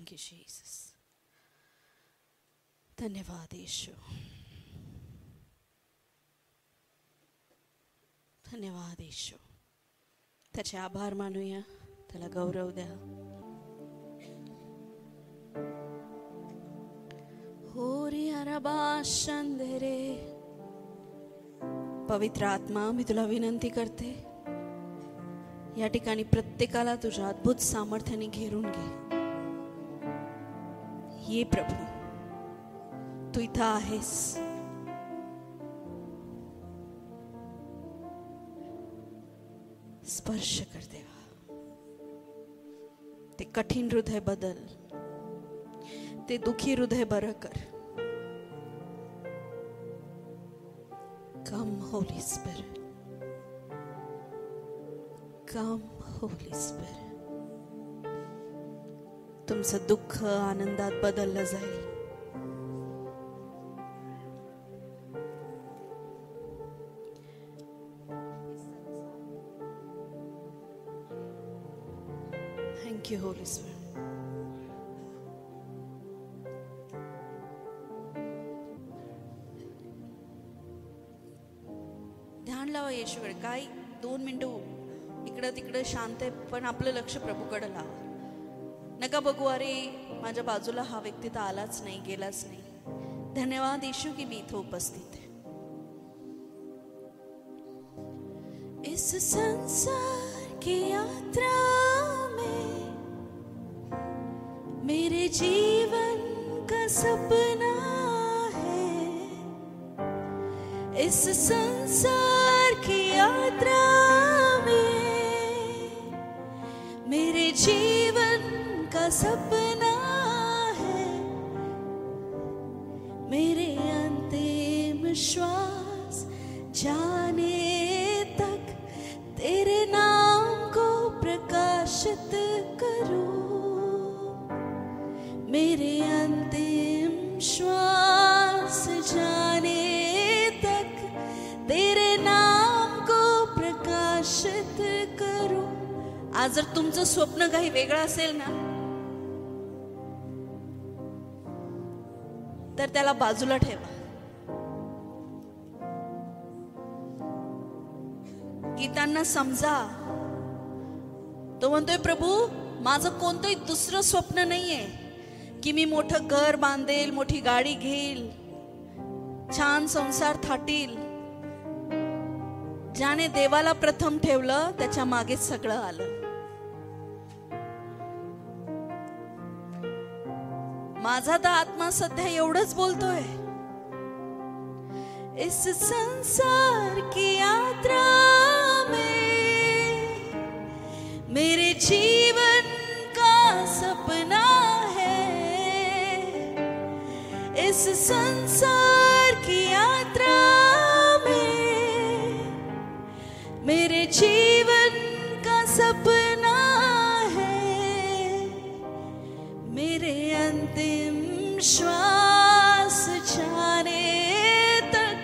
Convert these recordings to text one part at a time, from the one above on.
Thank you Jesus. धन्यवाद यीशु, धन्यवाद यीशु। त्याचे आभार मानूया, त्याला गौरव द्या। होरी अरबाशंदरे। पवित्र आत्मा, मी तुला विनंती करते, या ठिकाणी प्रत्येकाला तुझ्या अद्भुत सामर्थ्याने घेरून घे। ये प्रभू, तू इथं आहेस। स्पर्श कर देवा, ते कठीण हृदय बदल, ते दुखी हृदय बरं कर। कम होली स्पिरिट, कम होली स्पिरिट। तुमचं दुःख आनंदात बदललं जाईल। Thank you Holy spirit. ध्यान लावा येशूकडे। काय 2 मिनिटं इकडं तिकडं शांत आहे, पण आपलं लक्ष प्रभूकडे लावा। नका बघू, अरे माझ्या बाजूला हा व्यक्ती तर आलाच नाही, गेलाच नाही। धन्यवाद येशू की मी इथं उपस्थित आहे। इस संसार की यात्रा में मेरे जीवन का सपना है। इस संसार की यात्रा में मेरे जीवन का सपना है। मेरे अंतिम श्वास जाने तक तेरे नाम को प्रकाशित करूं। मेरे अंतिम श्वास जाने तक तेरे नाम को प्रकाशित करूं। आज जर तुमचं स्वप्न काही वेगळं असेल ना, तर त्याला बाजूला ठेवा। गीतांना समजा, तो म्हणतोय प्रभू माझं कोणतंही दुसरं स्वप्न नाहीये की मी मोठं घर बांधेल, मोठी गाडी घेईल, छान संसार थाटील। ज्याने देवाला प्रथम ठेवलं त्याच्या मागे सगळं आलं। माझा तर आत्मा सध्या एवढंच बोलतोय, इस संसार की यात्रा में मेरे जीवन का सपना है। इस संसार की यात्रा में मेरे जीवन का सपना है। मेरे अंतिम श्वास जाने तक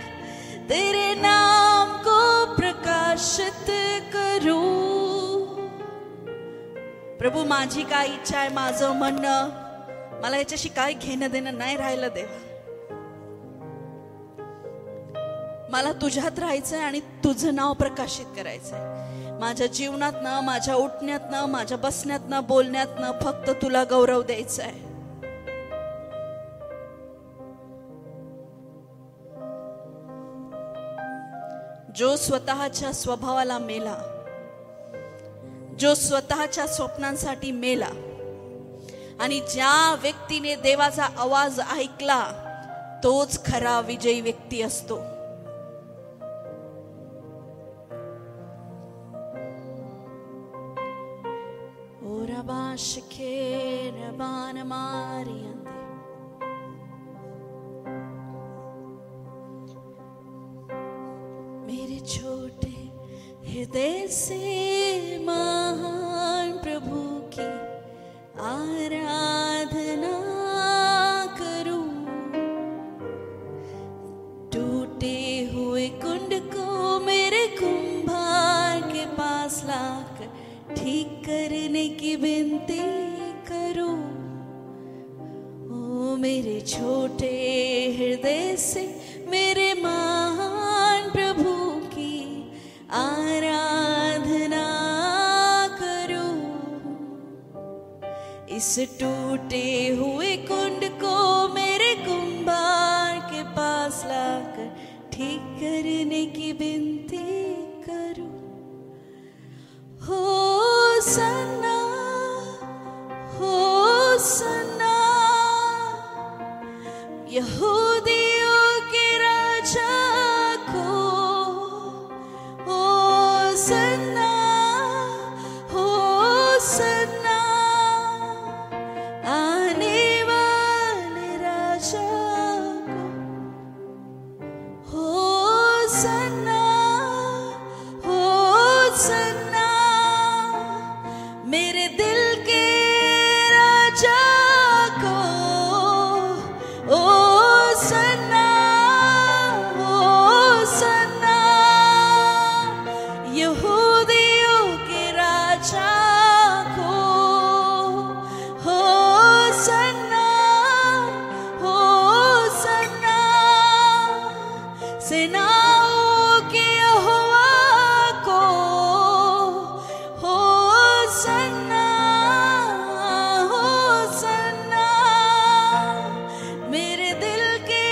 तेरे नाम को प्रकाशित करूं। प्रभू माझी काय इच्छा आहे, माझं म्हणणं, मला याच्याशी काय घेणं देणं नाही राहिलं देवा। मला तुझ्यात राहायचंय आणि तुझं नाव प्रकाशित करायचंय। माझ्या जीवनातनं, माझ्या उठण्यातनं, माझ्या बसण्यातनं, बोलण्यातनं फक्त तुला गौरव द्यायचा आहे। जो स्वतःच्या स्वभावाला मेला, जो स्वतःच्या स्वप्नांसाठी मेला, आणि ज्या व्यक्तीने देवाचा आवाज ऐकला तोच खरा विजयी व्यक्ती असतो। मेरे छोटे हृदय से महान प्रभु की आराधना करूं। टूटे हुए कुंड को मेरे कुंभार के पास लाकर ठीक करने की विनती करूं। ओ मेरे छोटे हृदय से मेरे महान प्रभु की आराधना करूं। इस टूटे हुए कुंड को मेरे कुंभार के पास लाकर ठीक करने की विनती करूं। होसन्ना होसन्ना यहूदियों के राजा को। होसन्ना होसन्ना आने वाले राजा को। होसन्ना होसन्ना मेरे दिल के राजा को। होसन्ना होसन्ना यहूदियों के राजा को। होसन्ना होसन्ना सेनाओं के यहोवा को। होसन्ना होसन्ना मेरे दिल के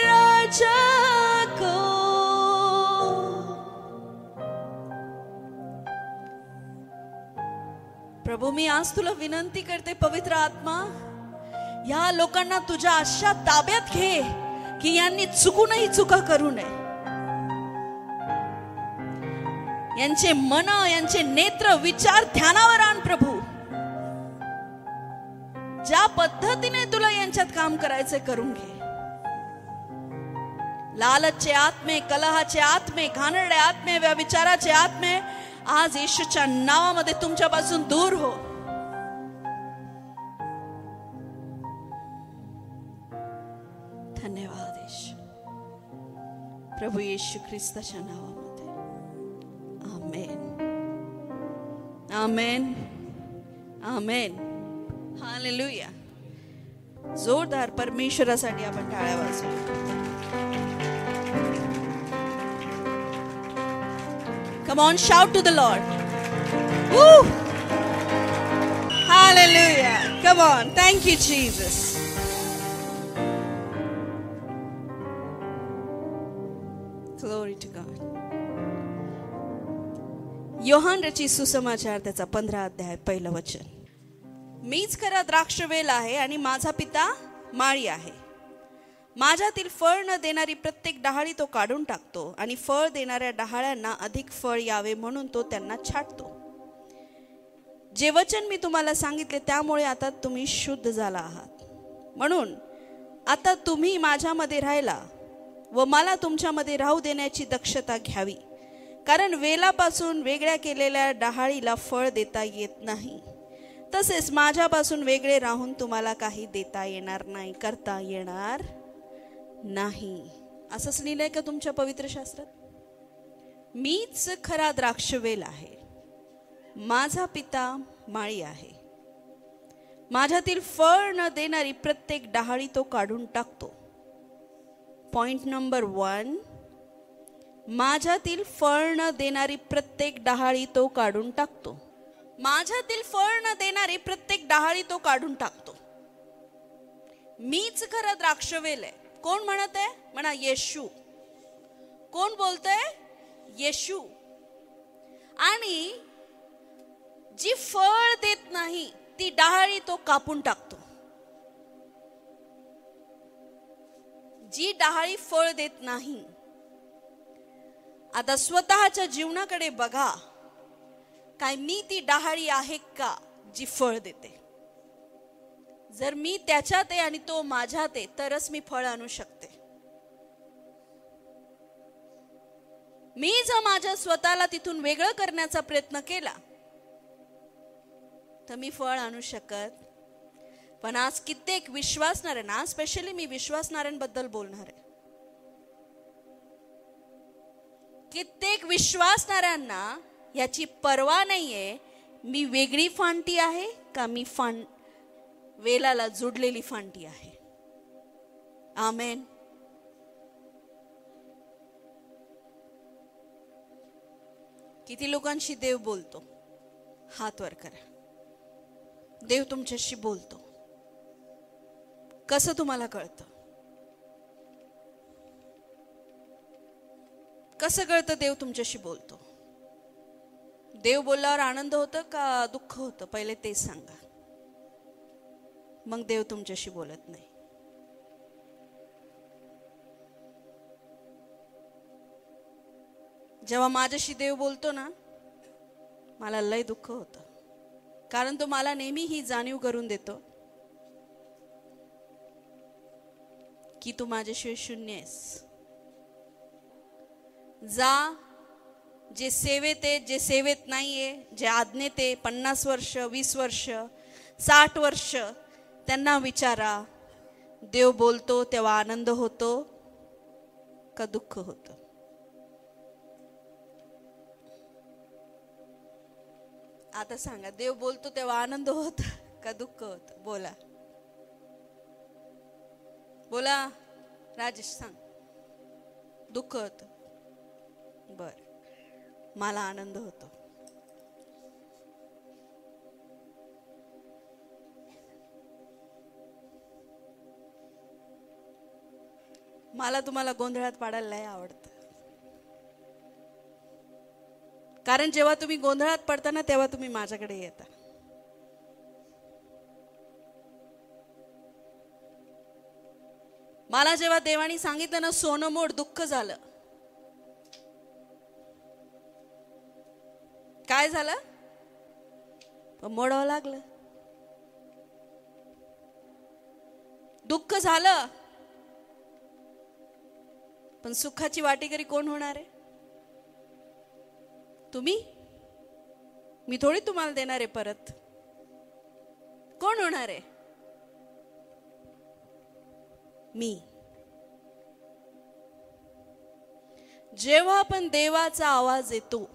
राजा को। प्रभू, मी आज तुला विनंती करते, पवित्र आत्मा, या लोकांना तुझ्या अशा ताब्यात घे की यांनी चुकूनही चुका करू नये. यांचे मन, यांचे नेत्र, विचार ध्यानावर आण प्रभू. ज्या पद्धतीने तुला यांच्यात काम करायचे करून घे. लालचचे आत्मे, कलहाचे आत्मे, घाणेरड्या आत्मे, व्यभिचाराचे आत्मे आज येशूच्या नावामध्ये तुमच्यापासून दूर हो. धन्यवाद येशू, प्रभू येशू ख्रिस्ताच्या नावामध्ये. आमेन, आमेन, आमेन. हालेलुया. जोरदार परमेश्वरासाठी आपण टाळ्या वाजवू. Come on, shout to the Lord. Woo! Hallelujah. Come on. Thank you, Jesus. Glory to God. Yohan रचित सुसमाचार त्याचा 15 अध्याय 1 वचन. मीच खरा द्राक्षवेल आहे आणि माझा पिता माळी आहे. माझ्यातील फळ न देणारी प्रत्येक डहाळी तो काढून टाकतो आणि फळ देणाऱ्या डहाळ्यांना अधिक फळ यावे म्हणून तो त्यांना छाटतो. जे वचन मी तुम्हाला सांगितले त्यामुळे आता तुम्ही शुद्ध झाला आहात. म्हणून आता तुम्ही माझ्यामध्ये राहिला व मला तुमच्यामध्ये राहू देण्याची दक्षता घ्यावी. कारण वेलापासून वेगळ्या केलेल्या डहाळीला फळ देता येत नाही, तसेच माझ्यापासून वेगळे राहून तुम्हाला काही देता येणार नाही, करता येणार नाही. असंच लिहिलंय का तुमच्या पवित्र शास्त्रात? मीच खरा द्राक्षवेल आहे, माझा पिता माळी आहे. माझ्यातील फळ न देणारी प्रत्येक डहाळी तो काढून टाकतो. पॉइंट नंबर 1, माझ्यातील फळ न देणारी प्रत्येक डहाळी तो काढून टाकतो. माझ्यातील फळ न देणारी प्रत्येक डहाळी तो काढून टाकतो. मीच खरा द्राक्षवेल आहे. कोण म्हणत आहे? म्हणा येशू. कोण बोलतंय? येशू. आणि जी फळ देत नाही ती डहाळी तो कापून टाकतो. जी डहाळी फळ देत नाही. आता स्वतःच्या जीवनाकडे बघा, काय मी ती डहाळी आहे का जी फळ देते? जर मी त्याच्यात आहे आणि तो माझ्यात आहे तरच मी फळ आणू शकते. मी जर माझ्या स्वतःला तिथून वेगळं करण्याचा प्रयत्न केला तर मी फळ आणू शकत. पण आज कित्येक विश्वासणाऱ्यांना, स्पेशली मी विश्वासणाऱ्यांबद्दल बोलणार आहे, कित्येक विश्वासणाऱ्यांना याची पर्वा नाहीये मी वेगळी फांटी आहे का मी वेलाला जुडलेली फांदी आहे. आमेन. किती लोकांशी देव बोलतो? हात वर करा. देव तुमच्याशी बोलतो. कसं तुम्हाला कळतं? कसं कळतं देव तुमच्याशी बोलतो? देव बोलल्यावर आनंद होतं का दुःख होतं? पहिले ते सांगा. मग देव तुमच्याशी बोलत नाही. जेव्हा माझ्याशी देव बोलतो ना, मला लय दुःख होतं. कारण तो मला नेहमी ही जाणीव करून देतो की तू माझ्याशिवाय शून्य आहेस. जा, जे सेवेत आहे, जे सेवेत नाहीये, जे आज्ञेत आहे, 50 वर्ष, 20 वर्ष, 60 वर्ष, त्यांना विचारा, देव बोलतो तेव्हा आनंद होतो का दुःख होतं? आता सांगा, देव बोलतो तेव्हा आनंद होत का दुःख होत? बोला बोला. राजेश सांग. दुःख होत. बर, मला आनंद होतो. मला तुम्हाला गोंधळात पाडायला लय आवडतं. कारण जेव्हा तुम्ही गोंधळात पडता ना, तेव्हा तुम्ही माझ्याकडे येता. मला जेव्हा देवानी सांगितलं ना, सोनं मोड, दुःख झालं. काय झालं? मोडावं लागलं. दुःख झालं, पण सुखाची वाटेकरी कोण होणार आहे? तुम्ही. मी थोडी तुम्हाला देणार आहे परत. कोण होणार आहे? मी. जेव्हा पण देवाचा आवाज येतो,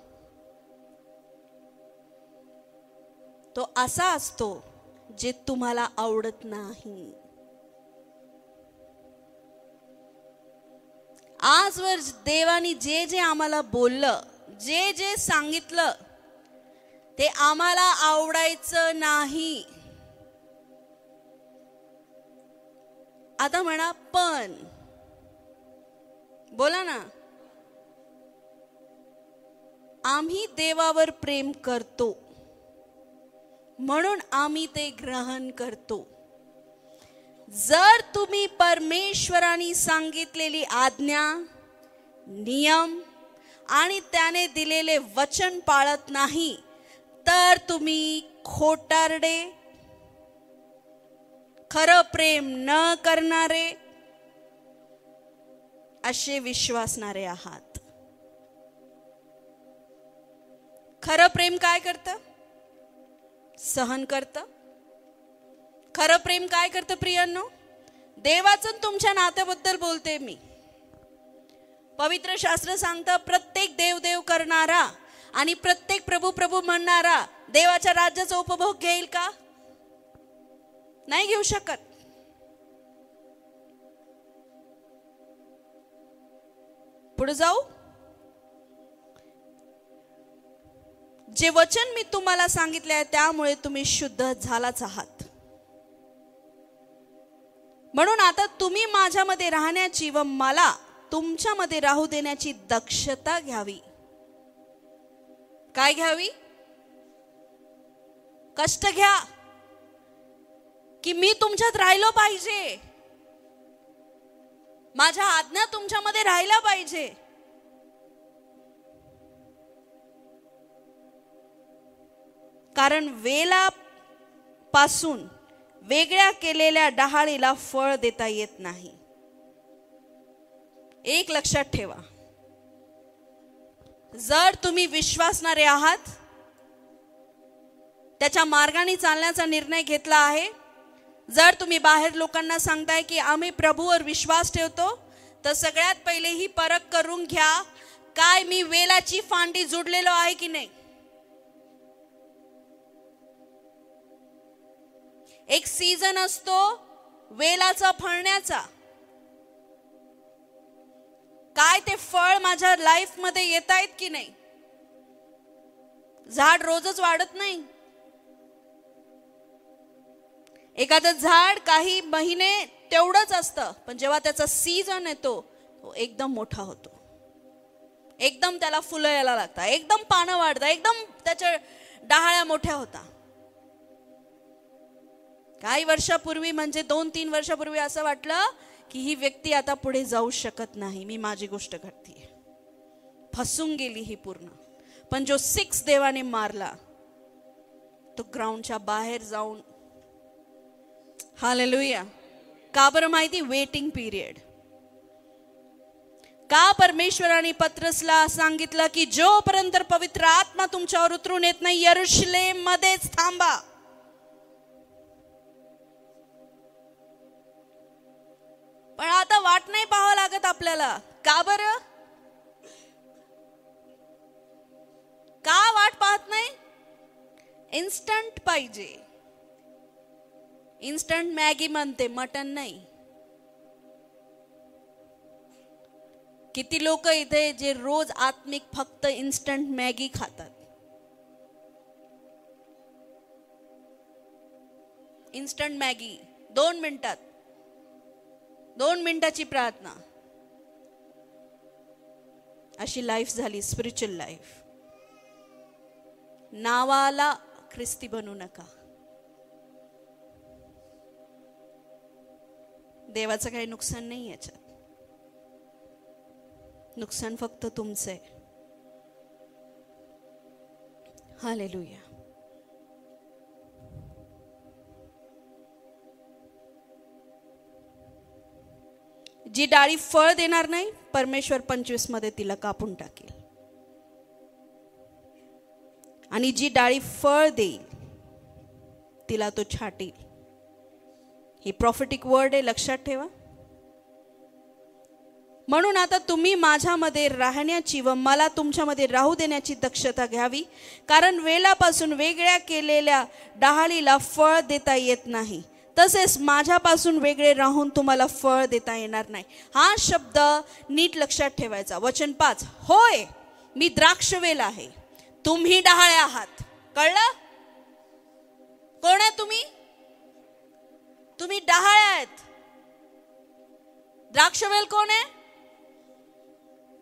तो असा असतो जे तुम्हाला आवडत नाही. आजवर देवानी जे जे आम्हाला बोललं, जे जे सांगितलं, ते आम्हाला आवडायचं नाही. आता म्हणा पण. बोला ना. आम्ही देवावर प्रेम करतो म्हणून आम्ही ते ग्रहण करतो. जर तुम्ही परमेश्वराने सांगितलेली आज्ञा, नियम आणि त्याने दिलेले वचन पाळत नाही, तर तुम्ही खोटारडे, खरं प्रेम न करणारे असे विश्वासणारे आहात. खरं प्रेम काय करतं? सहन करतं. खरं प्रेम काय करतं प्रियांनो? देवाचं तुमच्या नात्याबद्दल बोलते मी. पवित्र शास्त्र सांगतं, प्रत्येक देव देव करणारा आणि प्रत्येक प्रभू प्रभू म्हणणारा देवाच्या राज्याचा उपभोग घेईल का? नाही घेऊ शकत. पुढे जाऊ. जे वचन मी तुम्हाला सांगितले आहे त्यामुळे तुम्ही शुद्ध झालाच आहात. म्हणून आता तुम्ही माझ्यामध्ये राहण्याची व मला तुमच्यामध्ये राहू देण्याची दक्षता घ्यावी. काय घ्यावी? कष्ट घ्या की मी तुमच्यात राहिलो पाहिजे, माझ्या आज्ञा तुमच्यामध्ये राहिला पाहिजे. कारण वेला पासून वेगळ्या केलेल्या डहाळीला फळ देता येत नाही. एक लक्षात ठेवा, जर तुम्ही विश्वासणारे आहात, त्याच्या मार्गाने चालण्याचा निर्णय घेतला आहे, जर तुम्ही बाहेर लोकांना सांगताय की आम्ही प्रभूवर विश्वास ठेवतो, तर सगळ्यात पहिले ही परख करून घ्या, काय मी वेलाची फांदी जुडलेलो आहे की नाही. एक सीझन असतो वेलाचा फळण्याचा. काय ते फळ माझ्या लाईफ मध्ये येत आहेत की नाही? झाड रोजच वाढत नाही. एखादं झाड काही महिने तेवढंच असतं, पण जेव्हा त्याचा सीझन येतो तो एकदम मोठा होतो. एकदम त्याला फुलं यायला लागतात, एकदम पानं वाढतात, एकदम त्याच्या डहाळ्या मोठ्या होतात. काही वर्षापूर्वी म्हणजे 2-3 वर्षापूर्वी असं वाटलं की ही व्यक्ती आता पुढे जाऊ शकत नाही. मी माझी गोष्ट करते, फसून गेली ही पूर्ण. पण जो 6 देवाने मारला तो ग्राउंडच्या बाहेर जाऊन, हालेलुया. का बरं माहिती? Waiting period. का परमेश्वराने पत्रसला सांगितलं की जोपर्यंत पवित्र आत्मा तुमच्यावर उतरून येत नाही यरूशलेम मध्येच थांबा. पण आता वाट नाही पाहावं लागत आपल्याला. का बरं? का वाट पाहत नाही? इन्स्टंट पाहिजे. इन्स्टंट मॅगी म्हणते, मटन नाही. किती लोक इथे जे रोज आत्मिक फक्त इन्स्टंट मॅगी खातात. इन्स्टंट मॅगी 2 मिनिटात, 2 मिनिटाची प्रार्थना, अशी लाईफ झाली स्पिरिच्युअल लाईफ. नावाला ख्रिस्ती बनू नका. देवाचं काही नुकसान नाही याच्यात. नुकसान फक्त तुमचं आहे. हालेलुया. जी डाळी फळ देणार नाही, परमेश्वर 25 मध्ये तिला कापून टाकेल. आणि जी डाळी फळ देईल तिला तो छाटेल. ही प्रॉफिटिक वर्ड आहे, लक्षात ठेवा. म्हणून आता तुम्ही माझ्यामध्ये राहण्याची व मला तुमच्यामध्ये राहू देण्याची दक्षता घ्यावी. कारण वेलापासून वेगळ्या केलेल्या डहाळीला फळ देता येत नाही, तसेच माझ्यापासून वेगळे राहून तुम्हाला फळ देता येणार नाही. हा शब्द नीट लक्षात ठेवायचा. वचन 5, होय मी द्राक्षवेल आहे, तुम्ही डहाळे आहात. कळलं? कोण आहे तुम्ही? तुम्ही डहाळे आहेत. द्राक्षवेल कोण आहे?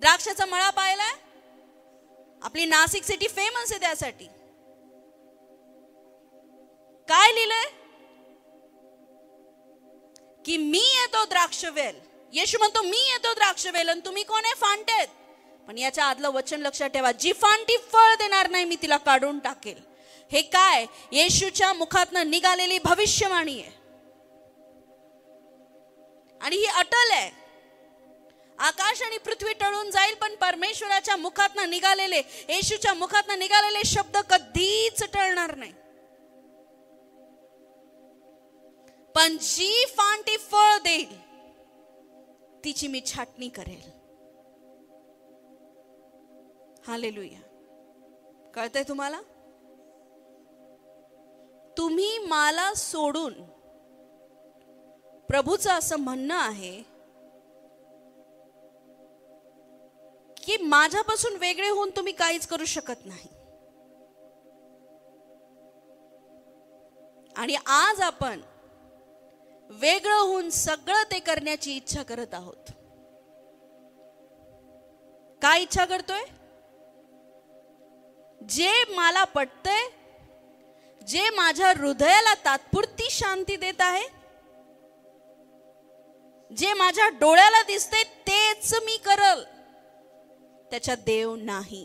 द्राक्षाचा मळा पाहिलाय? आपली नाशिक सिटी फेमस आहे त्यासाठी. काय लिहिलंय? की मी येतो द्राक्षवेल. येशू म्हणतो मी येतो द्राक्षवेल आणि तुम्ही कोण आहे? फांटेत. पण याच्या आदलं वचन लक्षात ठेवा, जी फांटी फळ देणार नाही मी तिला काढून टाकेल. हे काय? येशूच्या मुखातनं निघालेली भविष्यवाणी आहे आणि ही अटल आहे. आकाश आणि पृथ्वी टळून जाईल, पण परमेश्वराच्या मुखातनं निघालेले, येशूच्या मुखातनं निघालेले शब्द कधीच टळणार नाही. पण जी फांटी फळ देईल तिची मी छाटणी करेल. हालेलुया. कळतंय तुम्हाला? तुम्ही मला सोडून, प्रभूचं असं म्हणणं आहे की माझ्यापासून वेगळे होऊन तुम्ही काहीच करू शकत नाही. आणि आज आपण वेगळं होऊन सगळं ते करण्याची इच्छा करत आहोत. काय इच्छा करतोय? जे मला पटतंय, जे माझ्या हृदयाला तात्पुरती शांती देत आहे, जे माझ्या डोळ्याला दिसते तेच मी करल, त्याच्यात देव नाही.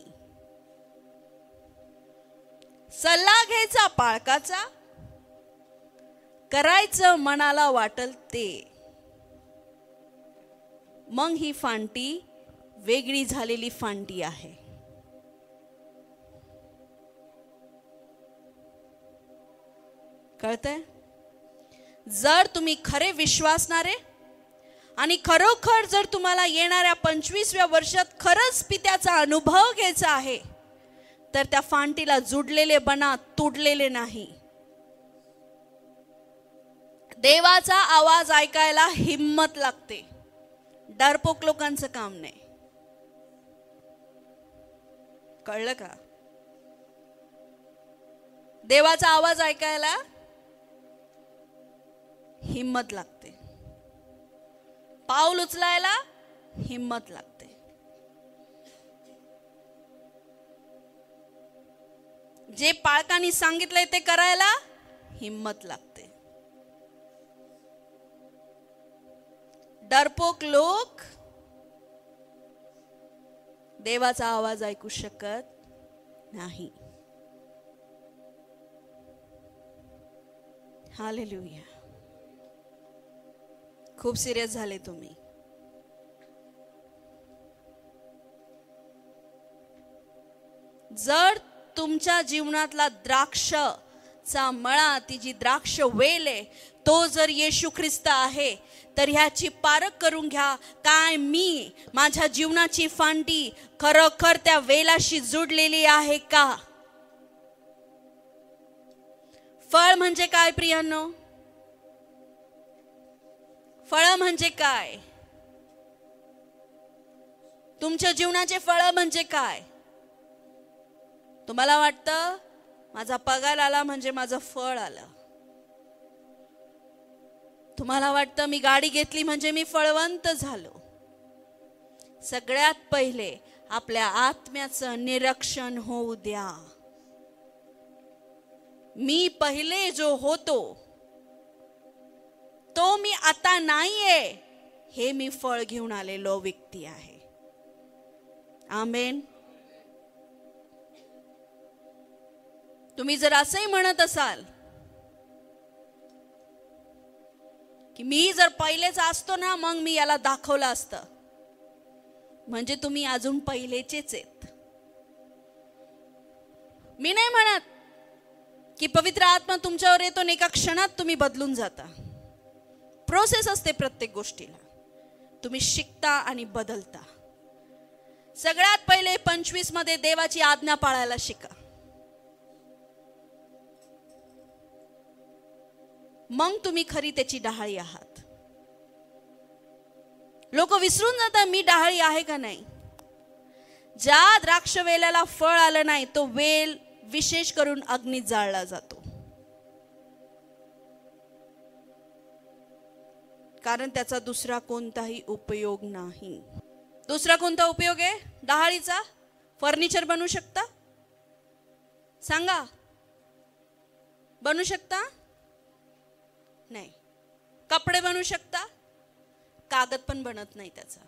सल्ला घ्यायचा पाळकाचा, करायचं मनाला वाटल ते. मग ही फांटी वेगळी झालेली फांटी आहे. कळतंय? जर तुम्ही खरे विश्वासणारे आणि खरोखर जर तुम्हाला येणाऱ्या 25व्या वर्षात खरंच पित्याचा अनुभव घ्यायचा आहे, तर त्या फांटीला जुडलेले बना, तुडलेले नाही. देवाचा आवाज ऐकायला हिम्मत लागते, डरपोक लोकांचं काम नाही. कळलं का? देवाचा आवाज ऐकायला हिम्मत लागते, पाऊल उचलायला हिम्मत लागते. जे पालकांनी सांगितलंय ते करायला हिम्मत लागते. डरपोक लोक देवाचा आवाज ऐकू शकत नाही. हालेलुया. खूप सिरियस झाले तुम्ही. जर तुमच्या जीवनातला द्राक्षाचा मळा, ती जी द्राक्ष वेल आहे, तो जर येशू ख्रिस्त आहे, तर ह्याची पारख करून घ्या. काय मी माझ्या जीवनाची फांदी खरोखर त्या वेलाशी जुडलेली आहे का? फळ म्हणजे काय प्रियांनो? फळ म्हणजे काय? तुमच्या जीवनाचे फळ म्हणजे काय? तुम्हाला वाटतं माझा पगार आला म्हणजे माझं फळ आलं. तुम्हाला वाटतं मी गाडी घेतली म्हणजे मी फळवंत झालो. सगळ्यात पहिले आपल्या आत्म्याचं निरीक्षण होऊ द्या. मी पहिले जो होतो तो मी आता नाहीये, हे मी फळ घेऊन आलेलो व्यक्ती आहे. आमेन. तुम्ही जर असंही म्हणत असाल की मी जर पहिलेच असतो ना, मग मी याला दाखवलं असतं, म्हणजे तुम्ही अजून पहिलेचेच आहेत. मी नाही म्हणत की पवित्र आत्मा तुमच्यावर येतो आणि एका क्षणात तुम्ही बदलून जाता. प्रोसेस असते प्रत्येक गोष्टीला. तुम्ही शिकता आणि बदलता. सगळ्यात पहिले 25 मध्ये देवाची आज्ञा पाळायला शिका. मग तुम्ही खरी त्याची डहाळी आहात. लोक विसरून जातात मी डहाळी आहे का नाही. ज्या द्राक्ष वेलाला फळ आलं नाही, तो वेल विशेष करून अग्नीत जाळला जातो. कारण त्याचा दुसरा कोणताही उपयोग नाही. दुसरा कोणता उपयोग आहे डहाळीचा? फर्निचर बनवू शकता? सांगा, बनवू शकता? नाही. कपडे बनवू शकता? कागद पण बनत नाही त्याचा.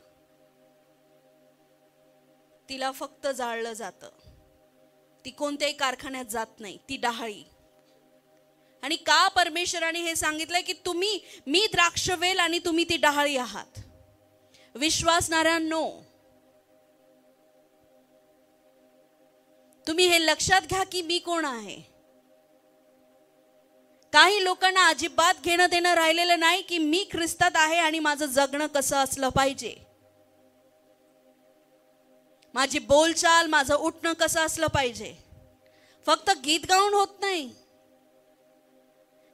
तिला फक्त जाळलं जातं. ती कोणत्याही कारखान्यात जात नाही, ती डहाळी. आणि का परमेश्वराने हे सांगितलंय की तुम्ही, मी द्राक्षवेल आणि तुम्ही ती डहाळी आहात. विश्वासणाऱ्यांनो, तुम्ही हे लक्षात घ्या की मी कोण आहे. काही लोकांना अजिबात घेणं देणं राहिलेलं नाही की मी ख्रिस्तात आहे आणि माझं जगणं कसं असलं पाहिजे, माझी बोलचाल, माझं उठणं कसं असलं पाहिजे. फक्त गीत गाऊन होत नाही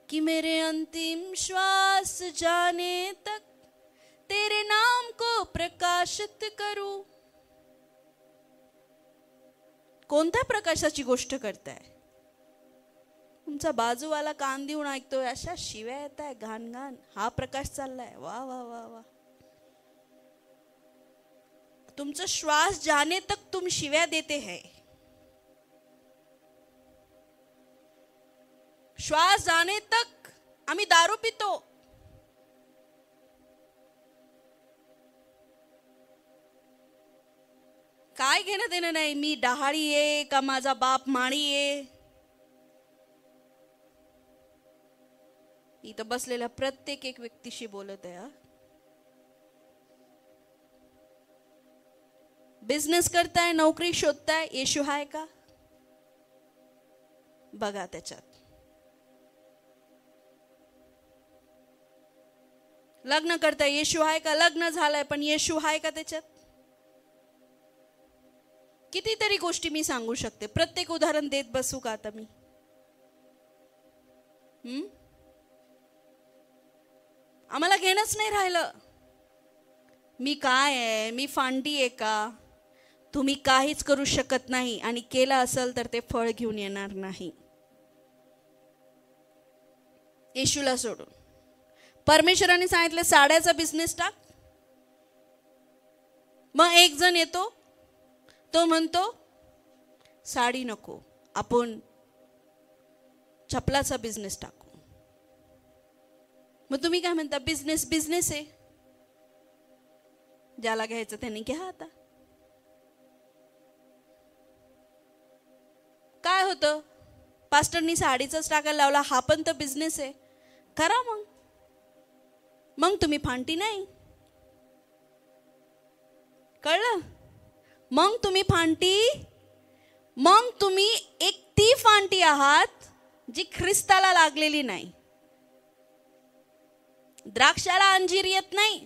कि मेरे अंतिम श्वास जाने तक तेरे नाम को प्रकाशित करूं. कोणत्या प्रकाशाची गोष्ट करताय? तुमचा बाजूवाला कान देऊन ऐकतोय, अशा शिव्या येत आहे घाण घाण, हा प्रकाश चाललाय. वा वा वा वा. तुमचा श्वास जाने तक तुम शिव्या देते हैं. श्वास जाने तक आम्ही दारू पितो. काय घेणं देणं नाही मी डहाळी आहे का माझा बाप माळी आहे. इथं बसलेल्या प्रत्येक एक व्यक्तीशी बोलत आहे. बिझनेस करताय, नोकरी शोधताय, येशू आहे का बघा त्याच्यात. लग्न करताय, येशू आहे का? लग्न झालंय पण येशू आहे का त्याच्यात? कितीतरी गोष्टी मी सांगू शकते. प्रत्येक उदाहरण देत बसू का आता मी? आम्हाला घेणंच नाही राहिलं. मी काय आहे, मी फांडी आहे का? तुम्ही काहीच करू शकत नाही आणि केलं असेल तर ते फळ घेऊन येणार नाही. येशूला सोडून परमेश्वराने सांगितलं साड्याचा बिझनेस टाक. मग एक जण येतो, तो म्हणतो साडी नको, आपण चपलाचा बिझनेस टाकू. मग तुम्ही काय म्हणता? बिझनेस बिझनेस आहे, ज्याला घ्यायचं त्यांनी घ्या. आता काय होतं? पास्टरनी साडीचाच टाकायला लावला, हा पण तर बिझनेस आहे, करा मग. मग तुम्ही फांटी नाही, कळलं? मग तुम्ही फांटी, मग तुम्ही एक ती फांटी आहात जी ख्रिस्ताला लागलेली नाही. द्राक्षाला अंजीर येत नाही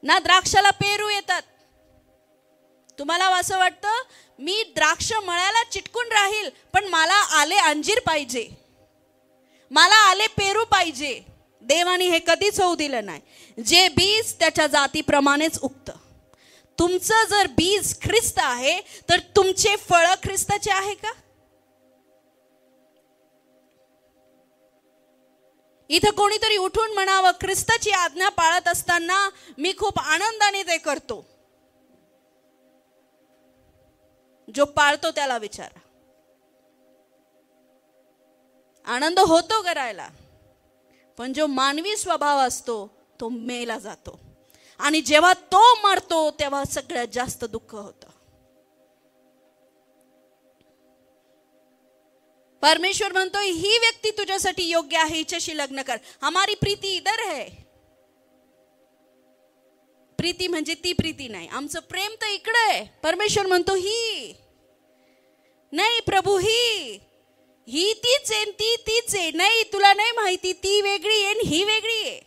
ना, द्राक्षाला पेरू येतात. तुम्हाला असं वाटतं मी द्राक्ष मळ्याला चिटकून राहील, पण मला आले अंजीर पाहिजे, मला आले पेरू पाहिजे. देवाने हे कधीच होऊ दिलं नाही. जे बीज त्याच्या जातीप्रमाणेच उगतं. तुमचं जर बीज ख्रिस्त आहे तर तुमचे फळ ख्रिस्ताचे आहे का? इथं कोणीतरी उठून म्हणावं ख्रिस्ताची आज्ञा पाळत असताना मी खूप आनंदाने ते करतो. जो पाळतो त्याला विचारा. आनंद होतो करायला, पण जो मानवी स्वभाव असतो तो मेला जातो. आणि जेव्हा तो मरतो तेव्हा सगळ्यात जास्त दुःख होतं. परमेश्वर म्हणतो ही व्यक्ती तुझ्यासाठी योग्य आहे, हिच्याशी लग्न कर. हमारी प्रीती इधर है. प्रीती म्हणजे ती प्रीती नाही, आमचं प्रेम तर इकडे आहे. परमेश्वर म्हणतो ही नाही प्रभू, ही तीच आहे, ती तीच आहे. नाही, तुला नाही माहिती, ती वेगळी आहे ही वेगळी आहे.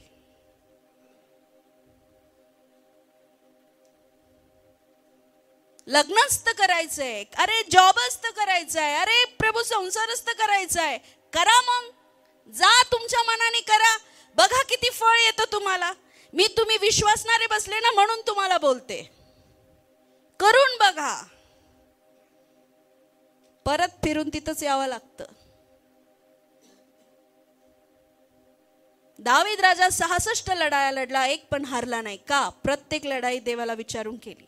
लग्नच तर करायचंय, अरे जॉबच तर करायचंय, अरे प्रभू संसारच तर करायचाय. करा मग, जा तुमच्या मनाने करा, बघा किती फळ येतं तुम्हाला. मी तुम्ही विश्वासणारे बसले ना म्हणून तुम्हाला बोलते, करून बघा. परत फिरून तिथंच यावं लागतं. दावीद राजा 66 लढाया लढला, एक पण हारला नाही. का? प्रत्येक लढाई देवाला विचारून केली.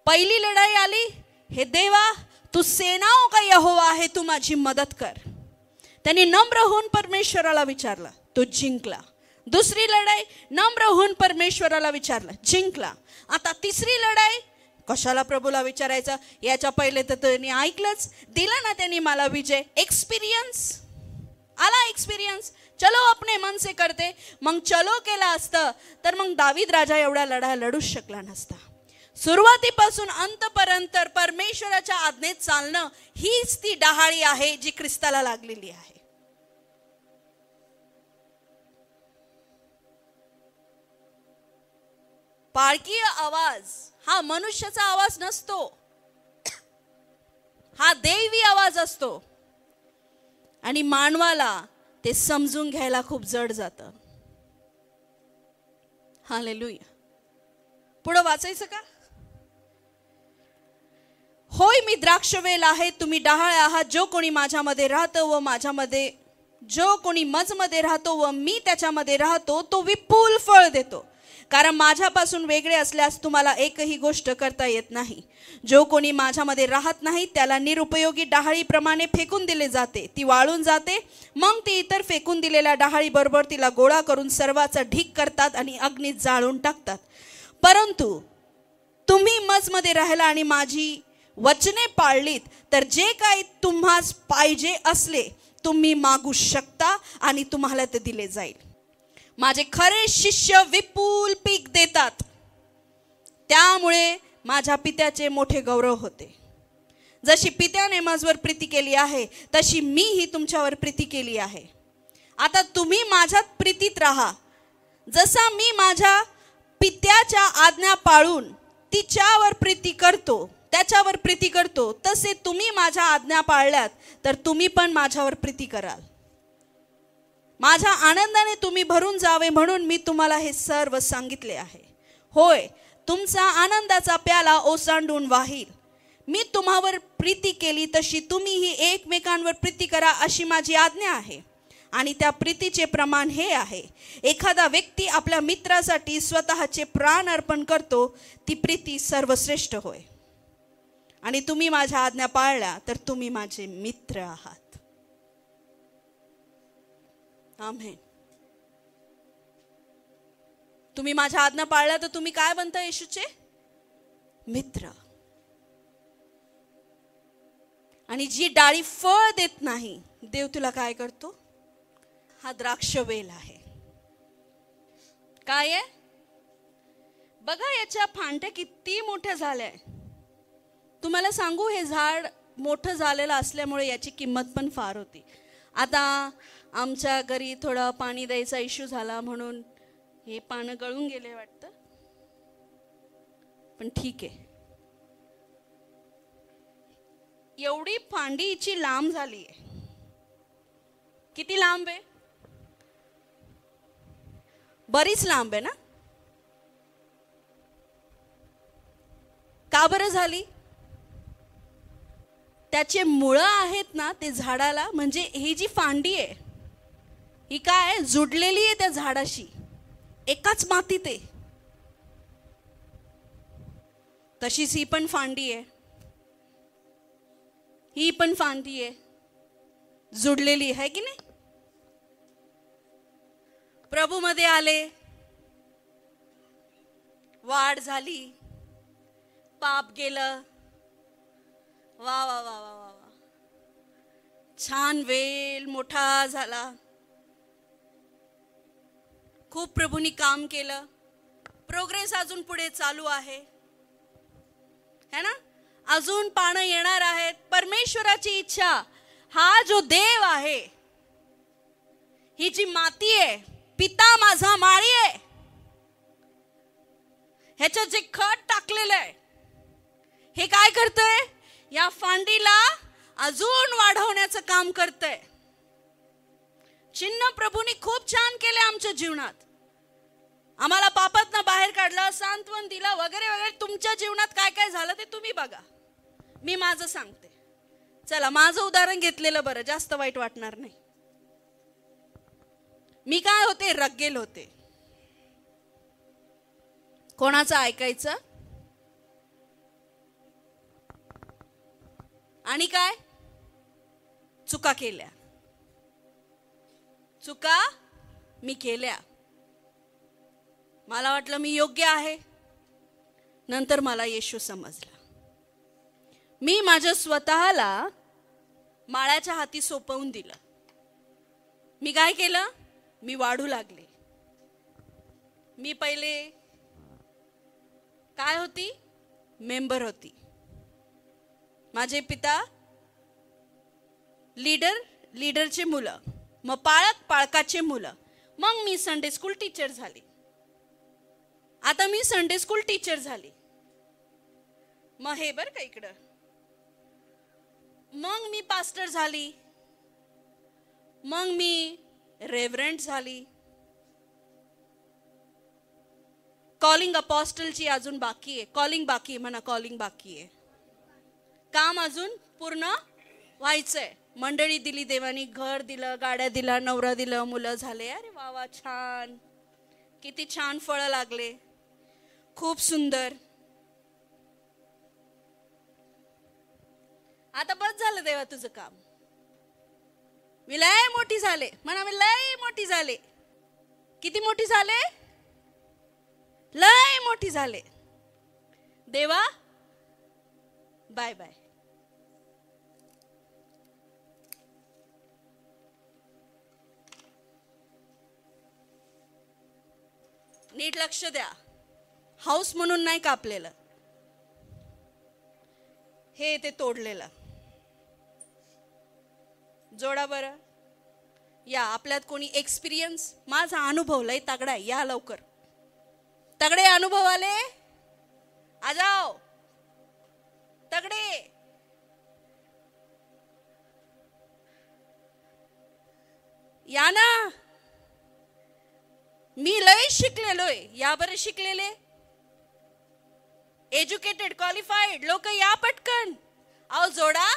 पहिली लढाई आली, हे देवा तू सेनाओं का यहोवा आहे, तू माझी मदत कर. त्यांनी नम्र होऊन परमेश्वराला विचारलं, तो जिंकला. दुसरी लढाई नम्र होऊन परमेश्वराला विचारलं, जिंकला. आता तिसरी लढाई कशाला प्रभूला विचारायचं, याच्या पहिले तर त्यांनी ऐकलंच, दिला ना त्यांनी मला विजय. एक्सपिरियन्स आला, एक्सपिरियन्स. चलो अपने मन से करते. मग चलो केला असतं तर मग दावीद राजा एवढ्या लढाया लढूच शकला नसता. सुरुवातीपासून अंतपर्यंत परमेश्वराच्या आज्ञेत चालणं हीच ती डहाळी आहे जी ख्रिस्ताला लागलेली आहे. पाळकीय आवाज हा मनुष्याचा आवाज नसतो, हा दैवी आवाज असतो. आणि मानवाला ते समजून घ्यायला खूप जड जातं. हालेलुया. पुढे वाचायचं का? होय मी द्राक्षवेल आहे, तुम्ही डहाळ आहात. जो कोणी माझ्यामध्ये राहतो व माझ्यामध्ये, जो कोणी मजमध्ये राहतो व मी त्याच्यामध्ये राहतो तो विपुल फळ देतो. कारण माझ्यापासून वेगळे असल्यास तुम्हाला एकही गोष्ट करता येत नाही. जो कोणी माझ्यामध्ये राहत नाही त्याला निरुपयोगी डहाळीप्रमाणे फेकून दिले जाते. ती वाळून जाते, मग ती इतर फेकून दिलेल्या डहाळी बरोबर तिला गोळा करून सर्वाचा ढीक करतात आणि अग्नीत जाळून टाकतात. परंतु तुम्ही मजमध्ये राहिला आणि माझी वचने पाळलीत तर जे काही तुम्हास पाहिजे असले तुम्ही मागू शकता आणि तुम्हाला ते दिले जाईल. माझे खरे शिष्य विपुल पीक देतात, त्यामुळे माझ्या पित्याचे मोठे गौरव होते. जशी पित्याने माझवर प्रीती केली आहे तशी मीही तुमच्यावर प्रीती केली आहे. आता तुम्ही माझ्यात प्रीतीत राहा. जसा मी माझ्या पित्याच्या आज्ञा पाळून तिच्यावर प्रीती करतो, त्याच्यावर प्रीती करतो, तसे तुम्ही माझ्या आज्ञा पाळल्यात तर तुम्ही पण माझ्यावर प्रीती कराल. माझ्या आनंदाने तुम्ही भरून जावे म्हणून मी तुम्हाला हे सर्व सांगितले आहे. होय, तुमचा आनंदाचा प्याला ओसांडून वाहील. मी तुम्हावर प्रीती केली तशी तुम्हीही एकमेकांवर प्रीती करा, अशी माझी आज्ञा आहे. आणि त्या प्रीतीचे प्रमाण हे आहे, एखादा व्यक्ती आपल्या मित्रासाठी स्वतःचे प्राण अर्पण करतो, ती प्रीती सर्वश्रेष्ठ होय. आणि तुम्ही माझ्या आज्ञा पाळल्या तर तुम्ही माझे मित्र आहात. आमेन. तुम्ही माझ्या आज्ञा पाळल्या तर तुम्ही काय बनता? येशूचे मित्र. आणि जी डाळी फळ देत नाही, देव तुला काय करतो? हा द्राक्ष वेल आहे. काय आहे? बघा याच्या फांट्या किती मोठ्या झाल्या. तुम्हाला सांगू, हे झाड मोठं झालेलं असल्यामुळे याची किंमत पण फार होती. आता आमच्या घरी थोडा पाणी द्यायचा इश्यू झाला म्हणून हे पानं गळून गेले वाटतं, पण ठीक आहे. एवढी फांडी हिची लांब झाली आहे. किती लांब आहे? बरीच लांब आहे ना? का बरं झाली? त्याचे मुळं आहेत ना ते झाडाला, म्हणजे ही जी फांदी आहे ही काय जुडलेली आहे त्या झाडाशी, एकाच मातीत आहे. तशीच ही पण फांदी आहे, ही पण फांदी आहे, जुडलेली आहे की नाही? प्रभू मध्ये आले, वाढ झाली, पाप गेलं, वा वा वा वा वा, छान वेल मोठा झाला. खूप प्रभूंनी काम केलं. प्रोग्रेस अजून पुढे चालू आहे, है ना? अजून पानं येणार आहेत. परमेश्वराची इच्छा, हा जो देव आहे, ही जी माती आहे, पिता माझा माळी आहे, ह्याच्यात जे खत टाकलेलं आहे, हे काय करतंय? या फांदीला अजून वाढवण्याचं काम करतंय. चिन्ह प्रभूंनी खूप छान केले आमच्या जीवनात. आम्हाला पापातनं बाहेर काढलं, सांत्वन दिलं वगैरे वगैरे. तुमच्या जीवनात काय काय झालं ते तुम्ही बघा, मी माझं सांगते. चला, माझं उदाहरण घेतलेलं बरं, जास्त वाईट वाटणार नाही. मी काय होते? रग्गेल होते. कोणाचं ऐकायचं? आणि काय चुका केल्या. चुका मी केल्या. मला वाटलं मी योग्य आहे. नंतर मला येशू समजला. मी माझ्या स्वतःला माळ्याच्या हाती सोपवून दिलं. मी काय केलं? मी वाढू लागले. मी पहिले काय होती? मेंबर होती. माझे पिता लीडरचे मुलं, मग पाळकाचे मुलं, मग मी संडे स्कूल टीचर झाली. आता मी संडे स्कूल टीचर झाली. मग हे बरं का इकडं, मग मी पास्टर झाली, मग मी रेव्हरंट झाली. कॉलिंग अपॉस्टलची अजून बाकी आहे. कॉलिंग बाकी आहे म्हणा, कॉलिंग बाकी आहे. काम अजून पूर्ण व्हायचंय. मंडळी दिली देवानी, घर दिलं, गाड्या दिला, नवरा दिलं, मुलं झाले. अरे वा वा, छान, किती छान फळं लागले, खूप सुंदर. आता बस झालं देवा तुझं काम. मी लय मोठी झाले म्हणा, मी लय मोठी झाले. किती मोठी झाले? लय मोठी झाले. देवा बाय बाय. नीट लक्ष द्या. हाऊस म्हणून नाही कापलेलं, हे ते तोडलेलं. जोडा बरं. या आपल्यात कोणी एक्सपिरियन्स? माझा अनुभव लय तगडा आहे. या लवकर. तगडे अनुभव आले? आ जाओ तगडे. या ना. मी लय शिकलेलोय, या बरं शिकलेले, एज्युकेटेड क्वालिफाईड लोक या पटकन. आओ जोड़ा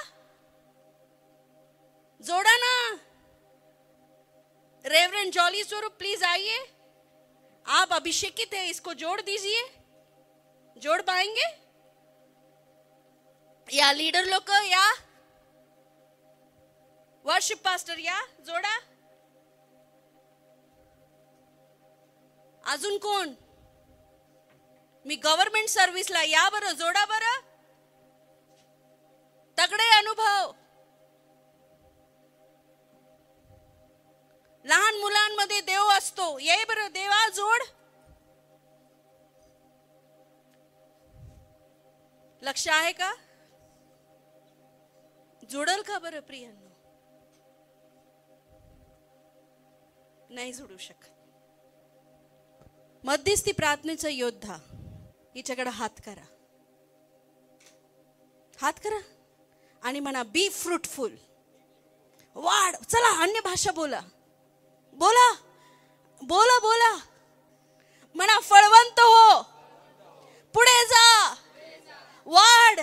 जोड़ा ना. रेवरेंड जॉली स्वरूप प्लीज आइए, आप अभिषेकित है, इसको जोड़ दीजिए. जोड़ पाएंगे? या लीडर लोक या, वर्शिप पास्टर या, जोड़ा. अजून कोण? मी गव्हर्नमेंट सर्व्हिसला, या बरं, जोडा बरं. तगडे अनुभव. लहान मुलांमध्ये देव असतो, ये बरं देवा, जोड. लक्ष आहे का? जोडल का बरं प्रियांनो? नाही जोडू शकत. मध्यस्थी प्रार्थनेचा योद्धा, हिच्याकडे हात करा, हात करा आणि म्हणा बी फ्रुटफुल. वाढ. चला अन्य भाषा बोला, बोला बोला बोला. म्हणा फळवंत हो, पुढे जा, वाढ.